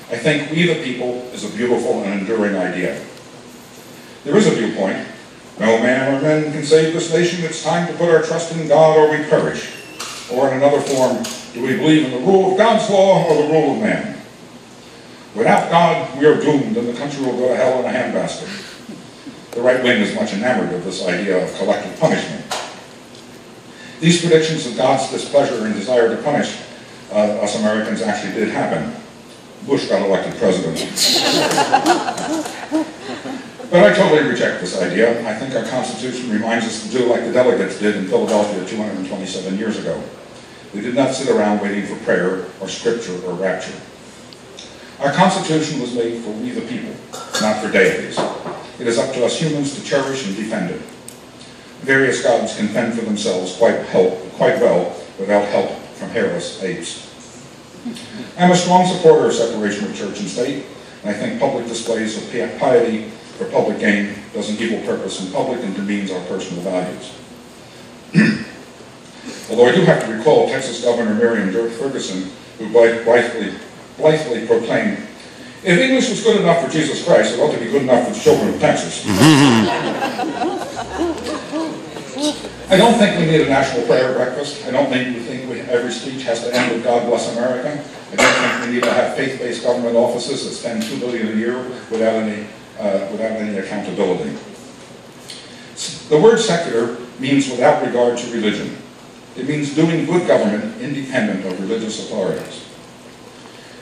I think we the people is a beautiful and enduring idea. There is a viewpoint. No man or men can save this nation. It's time to put our trust in God or we perish. Or in another form, do we believe in the rule of God's law or the rule of man? Without God, we are doomed and the country will go to hell in a handbasket. The right wing is much enamored of this idea of collective punishment. These predictions of God's displeasure and desire to punish us Americans actually did happen. Bush got elected president. But I totally reject this idea. I think our Constitution reminds us to do like the delegates did in Philadelphia 227 years ago. They did not sit around waiting for prayer or scripture or rapture. Our Constitution was made for we the people, not for deities. It is up to us humans to cherish and defend it. Various gods can fend for themselves quite well without help from hairless apes. I'm a strong supporter of separation of church and state, and I think public displays of piety for public gain does an evil purpose in public and demeans our personal values. Although I do have to recall Texas Governor Miriam Ferguson, who blithely proclaimed, if English was good enough for Jesus Christ, it ought to be good enough for the children of Texas. I don't think we need a national prayer breakfast. I don't think every speech has to end with God bless America. I don't think we need to have faith-based government offices that spend $2 billion a year without any accountability. The word secular means without regard to religion. It means doing good government independent of religious authorities.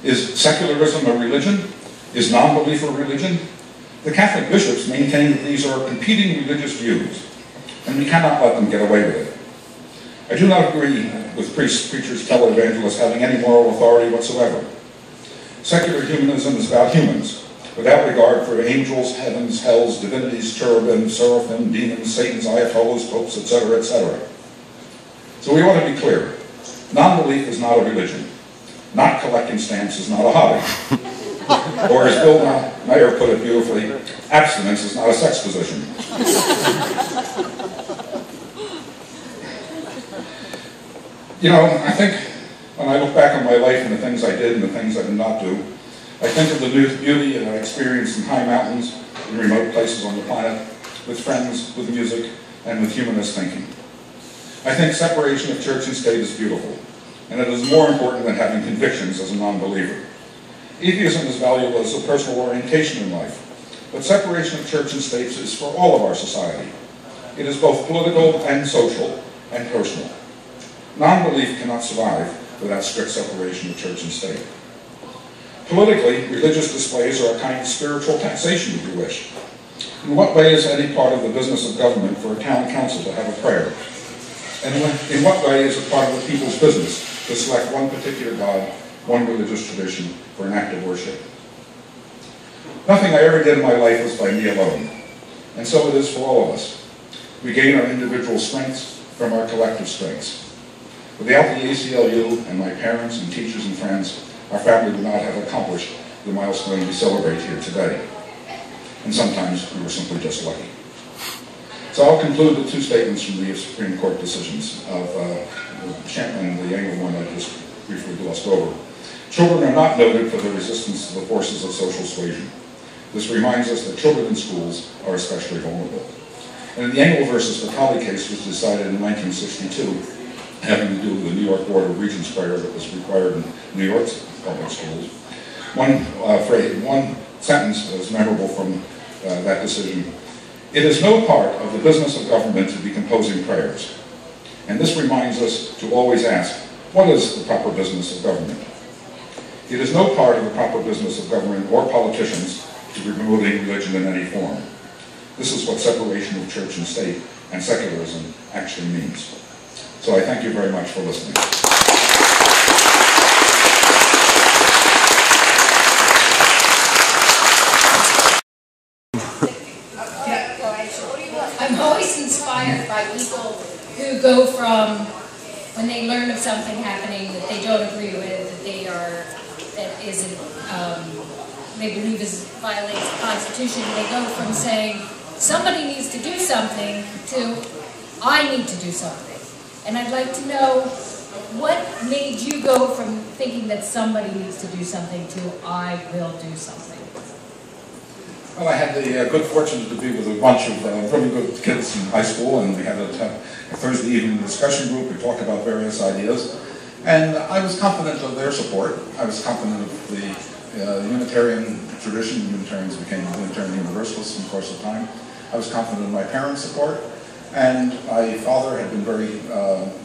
Is secularism a religion? Is non-belief a religion? The Catholic bishops maintain that these are competing religious views, and we cannot let them get away with it. I do not agree with priests, preachers, televangelists having any moral authority whatsoever. Secular humanism is about humans, without regard for angels, heavens, hells, divinities, cherubim, seraphim, demons, satans, ayatollahs, popes, etc., etc. So we ought to be clear. Non-belief is not a religion. Not collecting stamps is not a hobby. Or as Bill Mayer put it beautifully, abstinence is not a sex position. You know, I think when I look back on my life and the things I did and the things I did not do, I think of the beauty that I experienced in high mountains, in remote places on the planet, with friends, with music, and with humanist thinking. I think separation of church and state is beautiful, and it is more important than having convictions as a non-believer. Atheism is valuable as a personal orientation in life, but separation of church and state is for all of our society. It is both political and social and personal. Non-belief cannot survive without strict separation of church and state. Politically, religious displays are a kind of spiritual taxation, if you wish. In what way is any part of the business of government for a town council to have a prayer? And in what way is it part of the people's business to select one particular god, one religious tradition, for an act of worship? Nothing I ever did in my life was by me alone, and so it is for all of us. We gain our individual strengths from our collective strengths. Without the ACLU and my parents and teachers and friends, our family would not have accomplished the milestone we celebrate here today. And sometimes we were simply just lucky. So I'll conclude with two statements from the Supreme Court decisions of Schempp and the Engel one I just briefly glossed over. Children are not noted for their resistance to the forces of social suasion. This reminds us that children in schools are especially vulnerable. And in the Engel versus Vacula case, was decided in 1962, having to do with the New York Board of Regents prayer that was required in New York's public schools. One sentence was memorable from that decision. It is no part of the business of government to be composing prayers. And this reminds us to always ask, what is the proper business of government? It is no part of the proper business of government or politicians to be promoting religion in any form. This is what separation of church and state and secularism actually means. So I thank you very much for listening. I'm always inspired by people who go from when they learn of something happening that they don't agree with, that isn't, they believe violates the Constitution. They go from saying somebody needs to do something to I need to do something. And I'd like to know what made you go from thinking that somebody needs to do something to I will do something. Well, I had the good fortune to be with a bunch of really good kids in high school, and we had a Thursday evening discussion group. We talked about various ideas, and I was confident of their support. I was confident of the Unitarian tradition. Unitarians became Unitarian Universalists in the course of time. I was confident of my parents' support, and my father had been very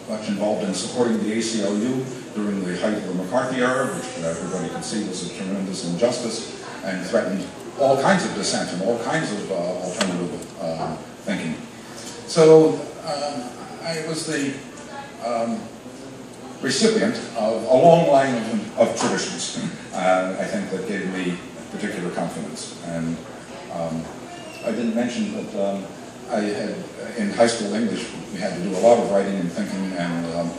much involved in supporting the ACLU during the height of the McCarthy era, which everybody could see was a tremendous injustice and threatened all kinds of dissent and all kinds of alternative thinking. So I was the recipient of a long line of traditions, I think, that gave me particular confidence. And I didn't mention that I had, in high school English, we had to do a lot of writing and thinking and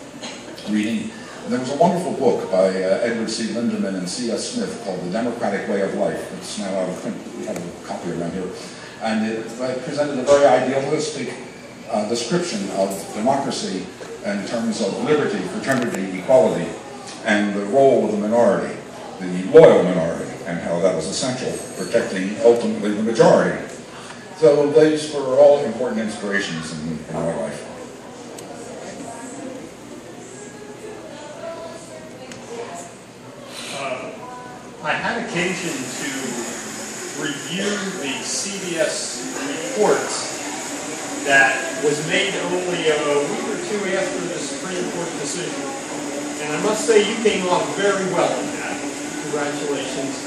reading. And there was a wonderful book by Edward C. Lindeman and C.S. Smith called The Democratic Way of Life. It's now out of print. We have a copy around here. And it presented a very idealistic description of democracy in terms of liberty, fraternity, equality, and the role of the minority, the loyal minority, and how that was essential, protecting ultimately the majority. So these were all important inspirations in my life. I had occasion to review the CBS report that was made only a week or two after the Supreme Court decision. And I must say you came off very well in that. Congratulations.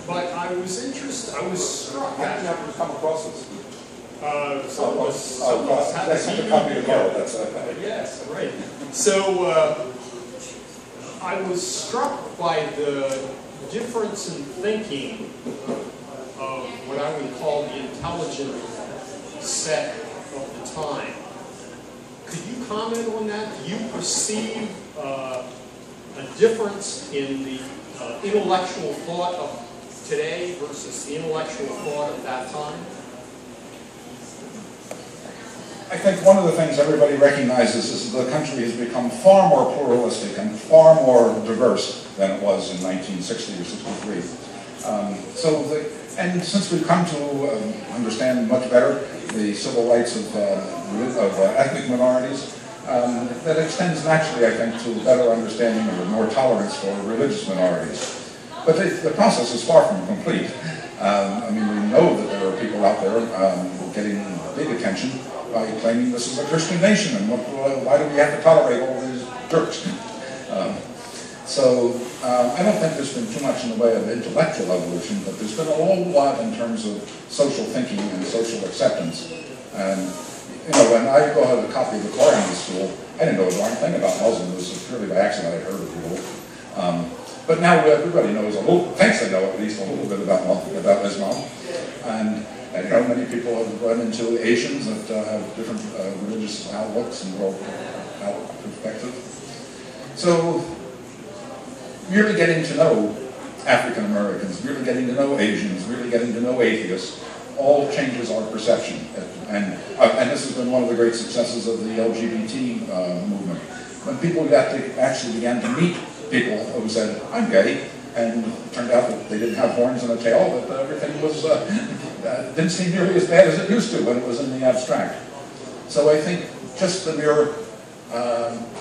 But I was interested, I was struck. How did you happen to come across this? Some of us had a copy of it. Yes, right. So I was struck by the difference in thinking of what I would call the intelligent set of the time. Could you comment on that? Do you perceive a difference in the intellectual thought of today versus the intellectual thought of that time? I think one of the things everybody recognizes is that the country has become far more pluralistic and far more diverse than it was in 1960 or 63. And since we've come to understand much better the civil rights of ethnic minorities, that extends naturally, I think, to a better understanding of more tolerance for religious minorities. But the process is far from complete. I mean, we know that there are people out there getting big attention by claiming this is a Christian nation and why do we have to tolerate all these Turks? So I don't think there's been too much in the way of intellectual evolution, but there's been a whole lot in terms of social thinking and social acceptance. And you know, when I got a copy of the Quran in school, I didn't know a darn thing about Muslims. It was purely by accident I heard of people. But now everybody knows thinks they know at least a little bit about Islam. And you know, many people have run into Asians that have different religious outlooks and world perspectives. So, really getting to know African Americans, really getting to know Asians, really getting to know atheists, all changes our perception. And this has been one of the great successes of the LGBT movement. When people actually began to meet people who said, I'm gay, and it turned out that they didn't have horns and a tail, that everything was didn't seem nearly as bad as it used to when it was in the abstract. So I think just the mere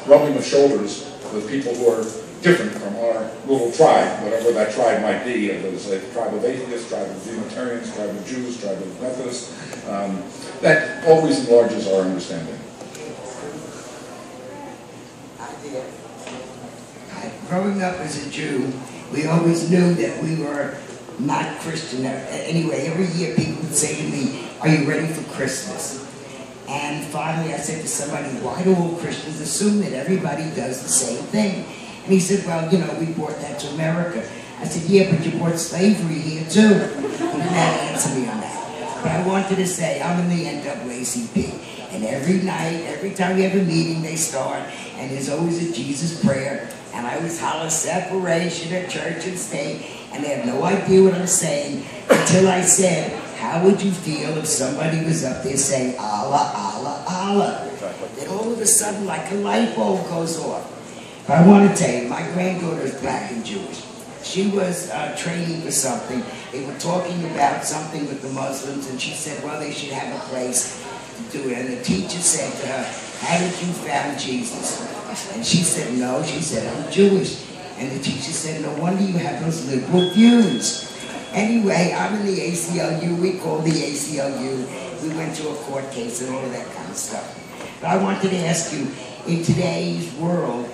rubbing of shoulders with people who are different from our little tribe, whatever that tribe might be, if it was a tribe of atheists, tribe of Unitarians, tribe of Jews, tribe of Methodists, that always enlarges our understanding. Growing up as a Jew, we always knew that we were not Christian. Anyway, every year people would say to me, are you ready for Christmas? And finally I said to somebody, why do all Christians assume that everybody does the same thing? And he said, well, you know, we brought that to America. I said, yeah, but you brought slavery here too. He didn't have to answer me on that. But I wanted to say, I'm in the NAACP. And every night, every time we have a meeting, they start, and there's always a Jesus prayer. And I always holler separation of church and state, and they have no idea what I'm saying until I said, how would you feel if somebody was up there saying Allah, Allah, Allah? Then all of a sudden, like a light bulb goes off. But I want to tell you, my granddaughter is black and Jewish. She was training for something. They were talking about something with the Muslims, and she said, well, they should have a place to do it. And the teacher said to her, how did you found Jesus? And she said, no. She said, I'm Jewish. And the teacher said, no wonder you have those liberal views. Anyway, I'm in the ACLU. We call the ACLU. We went to a court case and all of that kind of stuff. But I wanted to ask you, in today's world,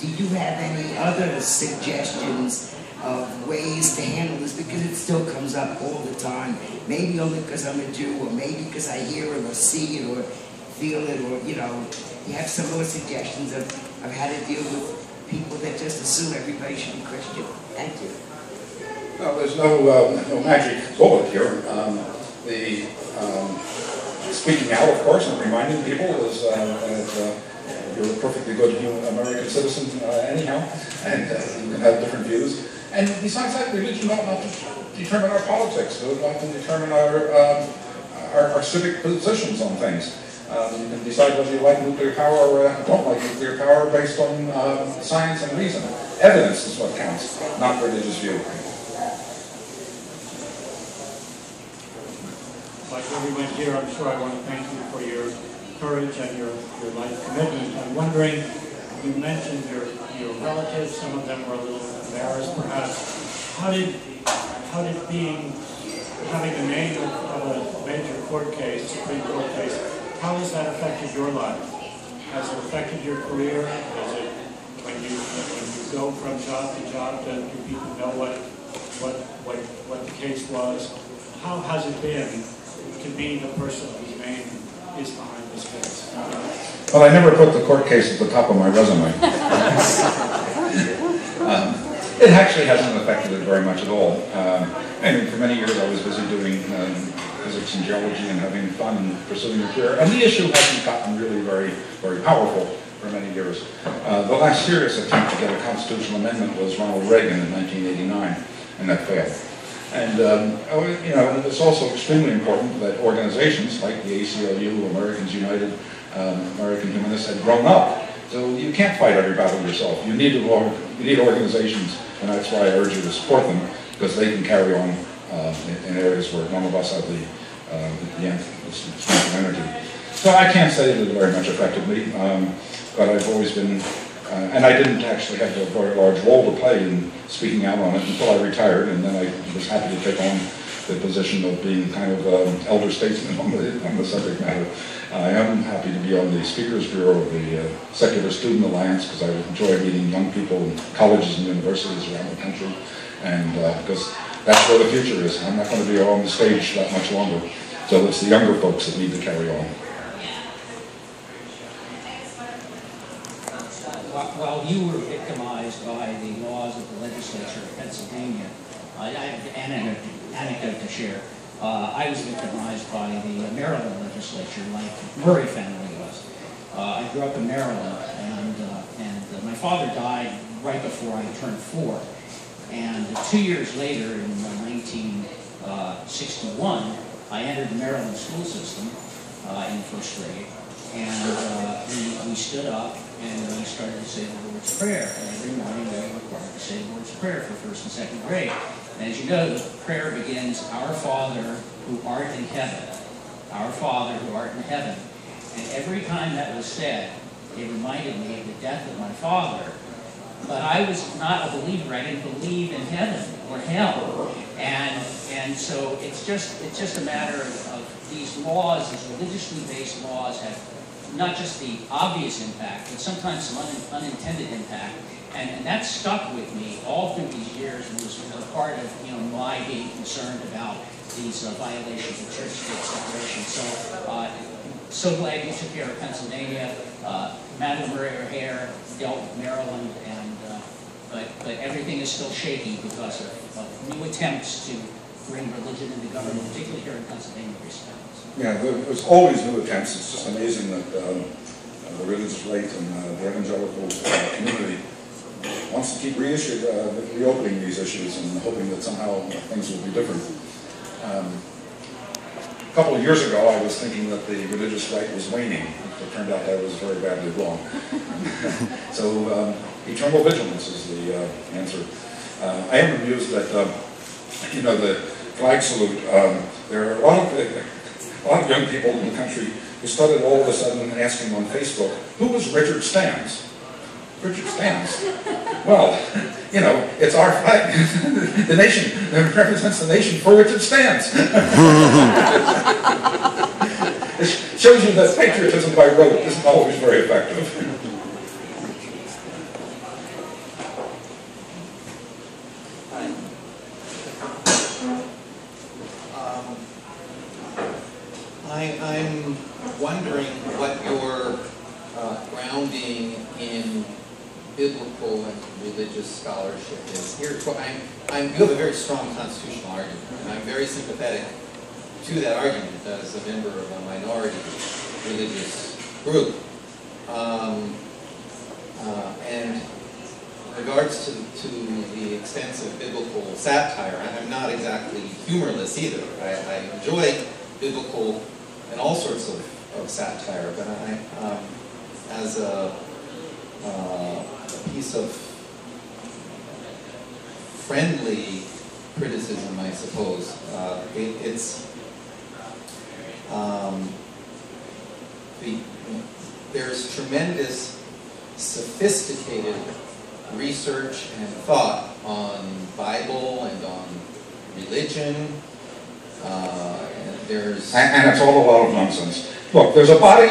do you have any other suggestions of ways to handle this? Because it still comes up all the time. Maybe only because I'm a Jew, or maybe because I hear it or see it or feel it, or, you know, you have some more suggestions of how to deal with people that just assume everybody should be Christian. Thank you. Well, there's no magic bullet here. Speaking out, of course, and reminding people is that you're a perfectly good American citizen anyhow, and you can have different views. And besides that, religion ought not to determine our politics. It ought to determine our civic positions on things. You can decide whether you like nuclear power or don't like nuclear power based on science and reason. Evidence is what counts, not religious view. Like everyone here, I'm sure I want to thank you for your courage and your life commitment. I'm wondering, you mentioned your relatives, some of them were a little embarrassed perhaps. How did having the name of a major court case, Supreme Court case, how has that affected your life? Has it affected your career? Has it, when you go from job to job, do people know what the case was? How has it been to be the person whose name is behind this case? Well, I never put the court case at the top of my resume. It actually hasn't affected it very much at all. I mean, for many years I was busy doing physics and geology and having fun and pursuing a career, and the issue hasn't gotten really very, very powerful for many years. The last serious attempt to get a constitutional amendment was Ronald Reagan in 1989, and that failed. And you know, it's also extremely important that organizations like the ACLU, Americans United, American Humanists had grown up. So you can't fight every battle yourself. You need organizations, and that's why I urge you to support them, because they can carry on in areas where none of us have the strength of energy. So I can't say that it very much affected me, but I've always been, and I didn't actually have a very large role to play in speaking out on it until I retired, and then I was happy to take on the position of being kind of elder statesman on the subject matter. I am happy to be on the Speakers Bureau of the Secular Student Alliance because I enjoy meeting young people in colleges and universities around the country, and because that's where the future is. I'm not going to be on the stage that much longer, so it's the younger folks that need to carry on. While you were victimized by the laws of the legislature of Pennsylvania, I have an anecdote to share. I was victimized by the Maryland legislature, like Murray family was. I grew up in Maryland, and my father died right before I turned 4. And 2 years later, in 1961, I entered the Maryland school system in first grade, and we stood up and we started to say the Lord's Prayer. And every morning we were required to say the Lord's Prayer for first and second grade. And as you know, the prayer begins, "Our Father who art in heaven, our Father who art in heaven." And every time that was said, it reminded me of the death of my father. But I was not a believer. I didn't believe in heaven or hell. And so it's just a matter of these laws, these religiously based laws have not just the obvious impact, but sometimes some unintended impact. And that stuck with me all through these years and was a part of my being concerned about these violations of church-state separation. So glad you took care of Pennsylvania. Madam Murray O'Hare dealt with Maryland, but everything is still shaky because of new attempts to bring religion into government, particularly here in Pennsylvania recently. Yeah, there's always new attempts. It's just amazing that the religious right and the evangelical community wants to keep reopening these issues and hoping that somehow things will be different. A couple of years ago, I was thinking that the religious right was waning. It turned out I was very badly wrong. So eternal vigilance is the answer. I am amused that, the flag salute, there are a lot of young people in the country who started all of a sudden asking on Facebook, who was Richard Stans? Richard Stans. Well, it's our flag. The nation represents the nation for which it stands. It shows you that patriotism by rote isn't always very effective. I'm wondering what your grounding in biblical and religious scholarship is. Here's what you have a very strong constitutional argument, and I'm very sympathetic to that argument as a member of a minority religious group. And in regards to the extensive biblical satire, I'm not exactly humorless either. I enjoy biblical and all sorts of satire, but as a piece of friendly criticism, I suppose, there's tremendous sophisticated research and thought on Bible and on religion. And it's all a lot of nonsense. Look, there's a body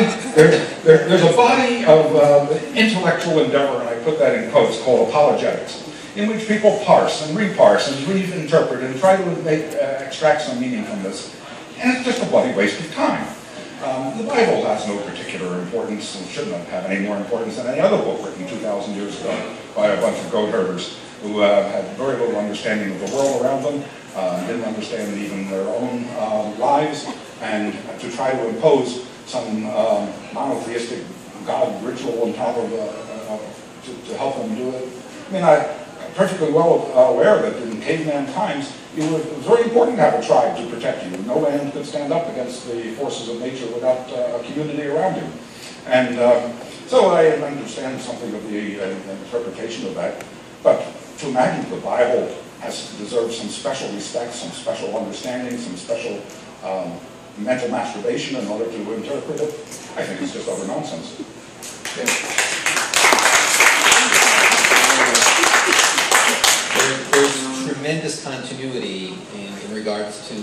of intellectual endeavor, and I put that in quotes, called apologetics, in which people parse and reparse and reinterpret and try to extract some meaning from this. And it's just a bloody waste of time. The Bible has no particular importance and should not have any more importance than any other book written 2,000 years ago by a bunch of goat herders who had very little understanding of the world around them, didn't understand even their own lives, and to try to impose some monotheistic God ritual on top of to help them do it. I mean, I'm perfectly well aware that in caveman times, it was very important to have a tribe to protect you. No man could stand up against the forces of nature without a community around him. And so I understand something of the interpretation of that. But to imagine the Bible deserves some special respect, some special understanding, some special mental masturbation in order to interpret it, I think it's just utter nonsense. There's tremendous continuity in regards to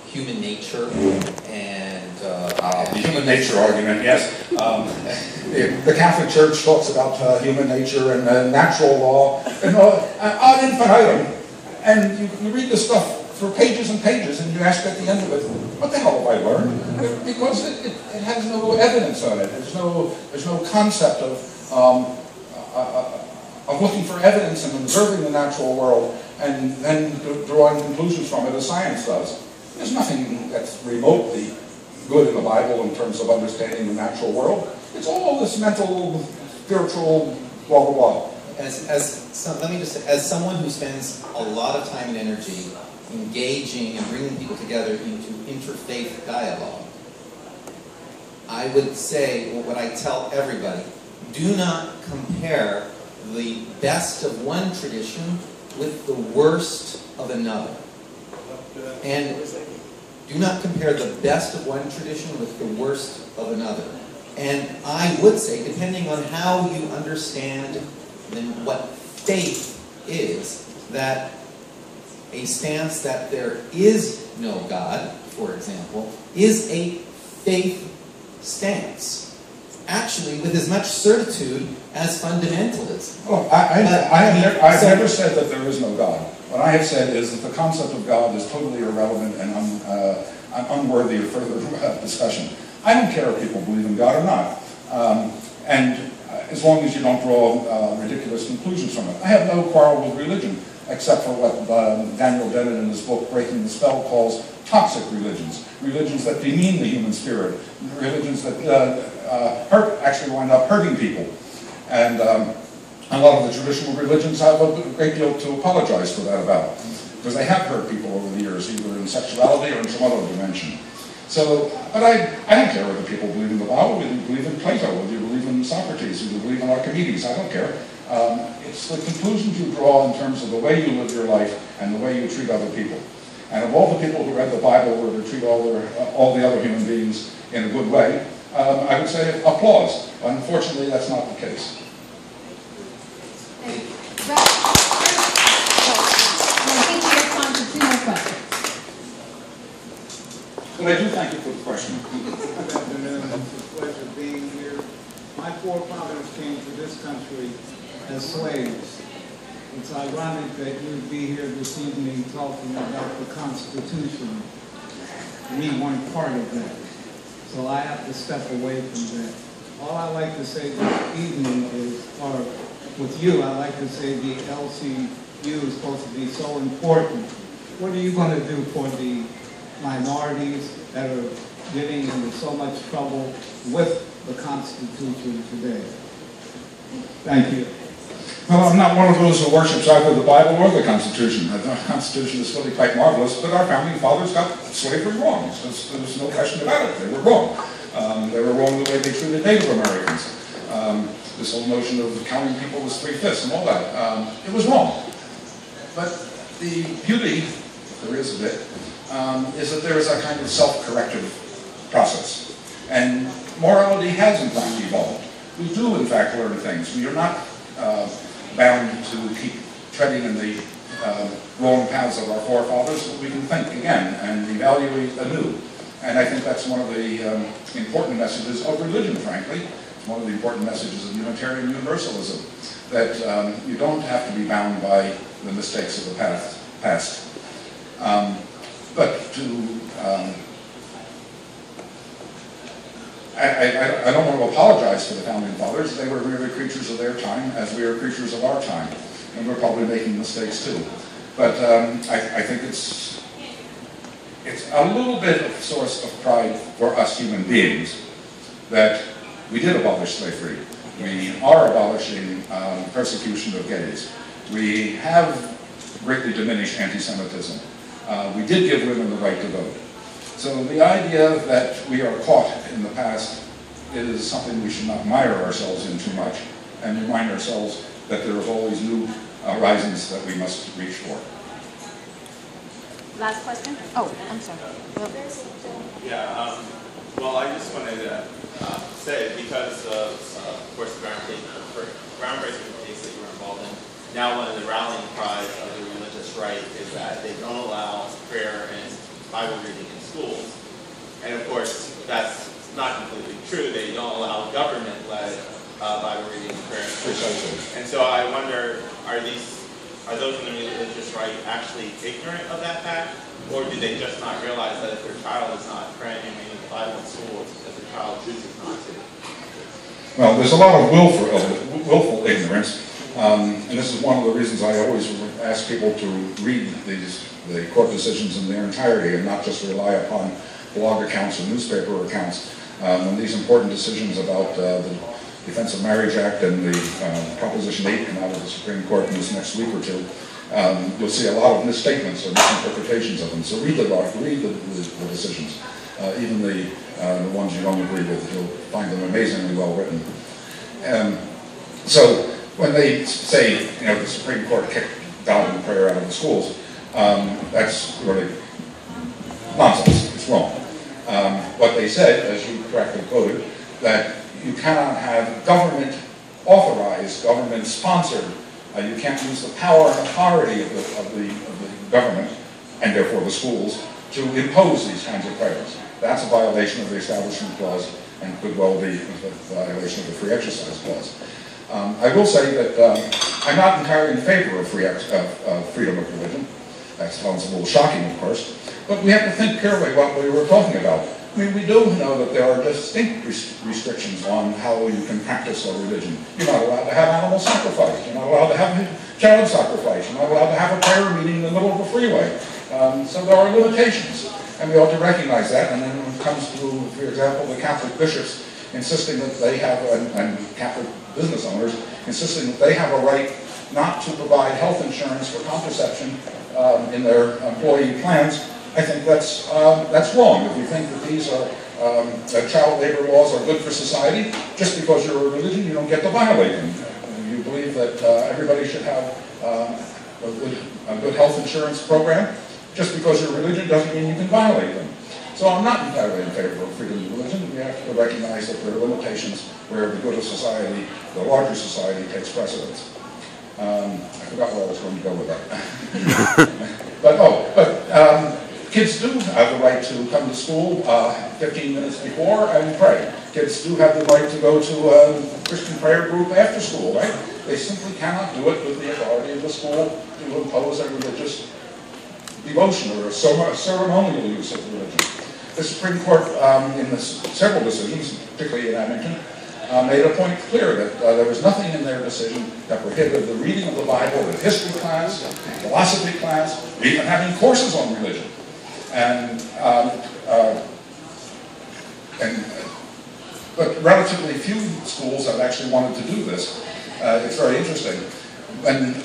human nature and the human nature argument, yes. The Catholic Church talks about human nature and natural law and ad infinitum. And you read this stuff for pages and pages, and you ask at the end of it, what the hell have I learned? Because it has no evidence on it. There's no concept of looking for evidence and observing the natural world and then drawing conclusions from it as science does. There's nothing that's remotely good in the Bible in terms of understanding the natural world. It's all this mental, spiritual, blah, blah, blah. Let me just say, as someone who spends a lot of time and energy engaging and bringing people together into interfaith dialogue, I would say, what I tell everybody, do not compare the best of one tradition with the worst of another. And do not compare the best of one tradition with the worst of another. And I would say, depending on how you understand then what faith is, that a stance that there is no God, for example, is a faith stance. Actually, with as much certitude as fundamentalism. Oh, I've never said that there is no God. What I have said is that the concept of God is totally irrelevant and unworthy of further discussion. I don't care if people believe in God or not. As long as you don't draw ridiculous conclusions from it. I have no quarrel with religion, except for what Daniel Dennett in his book, Breaking the Spell, calls toxic religions. Religions that demean the human spirit. Religions that actually wind up hurting people. And a lot of the traditional religions have a great deal to apologize for that about, because they have hurt people over the years, either in sexuality or in some other dimension. So, but I don't care whether people believe in the Bible, whether you believe in Plato, whether you believe in Socrates, whether you believe in Archimedes, I don't care. It's the conclusions you draw in terms of the way you live your life and the way you treat other people. And of all the people who read the Bible or to treat all the other human beings in a good way, I would say applause. Unfortunately, that's not the case. I think we have time for 2 more questions. But I do thank you for the question. It's a pleasure being here. My forefathers came to this country as slaves. It's ironic that you'd be here this evening talking about the Constitution. We weren't part of that. So I have to step away from that. All I like to say this evening is, or with you, I like to say the LCU is supposed to be so important. What are you going to do for the minorities that are getting into so much trouble with the Constitution today? Thank you. Well, I'm not one of those who worships either the Bible or the Constitution. The Constitution is really quite marvelous, but our founding fathers got slavery wrong. There's no question about it. They were wrong. They were wrong the way they treated Native Americans. This whole notion of counting people as 3/5 and all that. It was wrong. But the beauty, if there is a bit, is that there is a kind of self-corrective process. And morality has, in fact, evolved. We do, in fact, learn things. We are not bound to keep treading in the wrong paths of our forefathers, but we can think again and evaluate anew. And I think that's one of the important messages of religion, frankly. It's one of the important messages of Unitarian Universalism, that you don't have to be bound by the mistakes of the past. But to I don't want to apologize to the Founding Fathers. They were merely creatures of their time, as we are creatures of our time. And we're probably making mistakes too. But I think it's a little bit of a source of pride for us human beings that we did abolish slavery. We are abolishing persecution of gays. We have greatly diminished anti-Semitism. We did give women the right to vote. So the idea that we are caught in the past is something we should not mire ourselves in too much, and remind ourselves that there are always new horizons that we must reach for. Last question? Oh, I'm sorry. Yeah, well, I just wanted to say, because of course, the groundbreaking case that you were involved in, now one of the rallying cries of the religious right is that they don't allow prayer and Bible reading in schools. And of course, that's not completely true. They don't allow government-led Bible reading and prayer in schools. And so I wonder, are those in the religious right actually ignorant of that fact? Or do they just not realize that if their child is not praying and reading the Bible in school, that the child chooses not to? Well, there's a lot of willful ignorance, and this is one of the reasons I always ask people to read the court decisions in their entirety and not just rely upon blog accounts or newspaper accounts. When these important decisions about the Defense of Marriage Act and the Proposition 8 come out of the Supreme Court in this next week or two, you'll see a lot of misstatements or misinterpretations of them. So read the decisions, even the ones you don't agree with. You'll find them amazingly well written. So when they say, the Supreme Court kicked God and prayer out of the schools, that's really nonsense. It's wrong. What they said, as you correctly quoted, that you cannot have government authorized, government sponsored. You can't use the power and authority of the government, and therefore the schools, to impose these kinds of prayers. That's a violation of the Establishment Clause and could well be a violation of the Free Exercise Clause. I will say that I'm not entirely in favor of freedom of religion. That sounds a little shocking, of course, but we have to think carefully what we were talking about. I mean, we do know that there are distinct restrictions on how you can practice a religion. You're not allowed to have animal sacrifice. You're not allowed to have child sacrifice. You're not allowed to have a prayer meeting in the middle of a freeway. So there are limitations, and we ought to recognize that. And then when it comes to, for example, the Catholic bishops insisting that they have, and Catholic business owners insisting that they have a right not to provide health insurance for contraception in their employee plans, I think that's wrong. If you think that these are child labor laws are good for society, just because you're a religion, you don't get to violate them. You believe that everybody should have a good health insurance program, just because you're a religion doesn't mean you can violate them. So I'm not entirely in favor of freedom of religion. We have to recognize that there are limitations where the good of society, the larger society, takes precedence. I forgot where I was going to go with that. but kids do have the right to come to school 15 minutes before and pray. Kids do have the right to go to a Christian prayer group after school, right? They simply cannot do it with the authority of the school to impose a religious devotion or a ceremonial use of religion. The Supreme Court, in several decisions, particularly in Abington, made a point clear that there was nothing in their decision that prohibited the reading of the Bible in history class, philosophy class, or even having courses on religion. But relatively few schools have actually wanted to do this. It's very interesting. When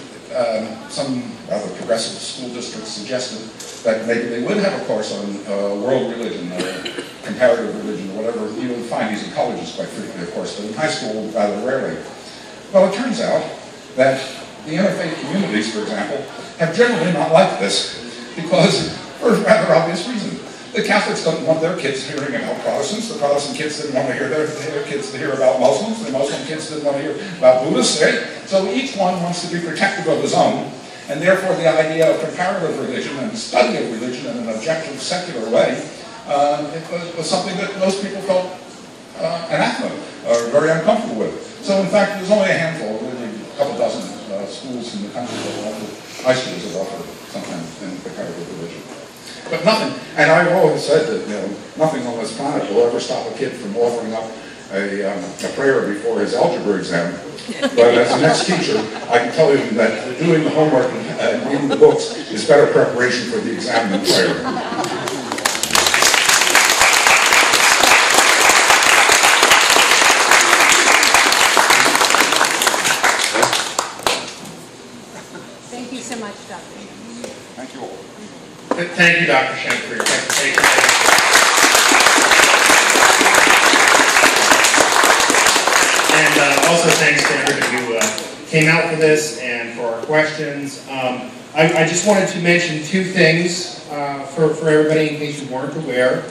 some rather progressive school districts suggested that maybe they would have a course on world religion or comparative religion or whatever. You don't find these in colleges quite frequently, of course, but in high school rather rarely. Well, it turns out that the interfaith communities, for example, have generally not liked this because, for a rather obvious reason. The Catholics don't want their kids hearing about Protestants. The Protestant kids didn't want to hear their kids to hear about Muslims. The Muslim kids didn't want to hear about Buddhists, right? So each one wants to be protective of his own, and therefore the idea of comparative religion and study of religion in an objective, secular way it was something that most people felt anathema or very uncomfortable with. So in fact, there's only a handful, really a couple dozen schools in the country that offer, high schools that offer something in comparative religion. But nothing, and I've always said that nothing on this planet will ever stop a kid from offering up a prayer before his algebra exam. But as an ex-teacher, I can tell you that doing the homework and reading the books is better preparation for the exam than prayer. Thank you so much, Dr. Thank you all. Thank you, Dr. Schempp, for your presentation. And also thanks to everybody who came out for this and for our questions. I just wanted to mention two things for everybody in case you weren't aware.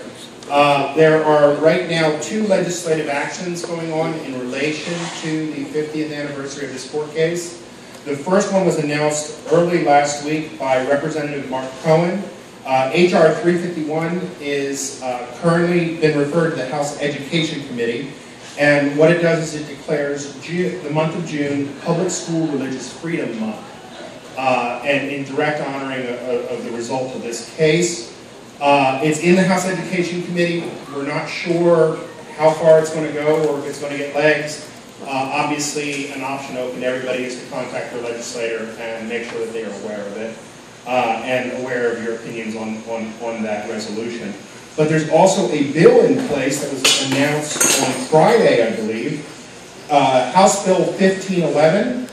There are right now 2 legislative actions going on in relation to the 50th anniversary of this court case. The first one was announced early last week by Representative Mark Cohen. HR 351 is currently been referred to the House Education Committee, and what it does is it declares the month of June Public School Religious Freedom Month, and in direct honoring of the result of this case. It's in the House Education Committee. We're not sure how far it's going to go or if it's going to get legs. Obviously, an option open to everybody is to contact their legislator and make sure that they are aware of it and aware of your opinions on that resolution. But there's also a bill in place that was announced on Friday, I believe. House Bill 1511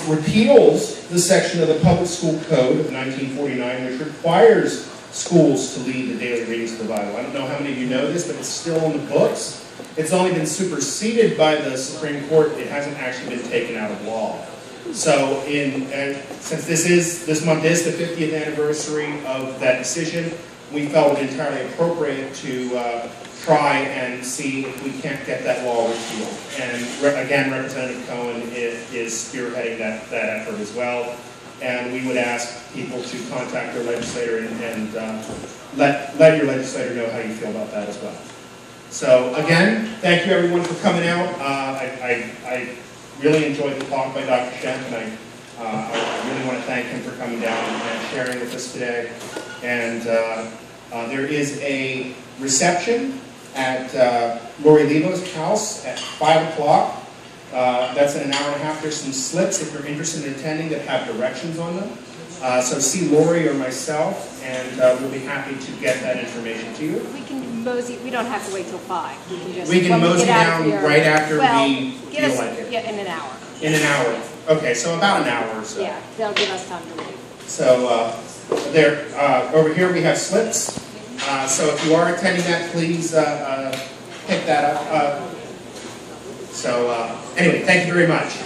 repeals the section of the Public School Code of 1949 which requires schools to lead the daily readings of the Bible. I don't know how many of you know this, but it's still on the books. It's only been superseded by the Supreme Court. It hasn't actually been taken out of law. So since this month is the 50th anniversary of that decision, we felt it entirely appropriate to try and see if we can't get that law repealed. And again, Representative Cohen is spearheading that effort as well. And we would ask people to contact their legislator and let your legislator know how you feel about that as well. So again, thank you everyone for coming out. I really enjoyed the talk by Dr. Schempp, and I really want to thank him for coming down and sharing with us today. And there is a reception at Laurie Lebo's house at 5 o'clock. That's in an hour and a half. There's some slips if you're interested in attending that have directions on them. So see Laurie or myself, and we'll be happy to get that information to you. We can mosey. We don't have to wait till 5. We can mosey down right after we feel like it. Yeah, in an hour. In an hour. Okay, so about an hour or so. Yeah, they'll give us time to leave. So over here we have slips. So if you are attending that, please pick that up. Anyway, thank you very much.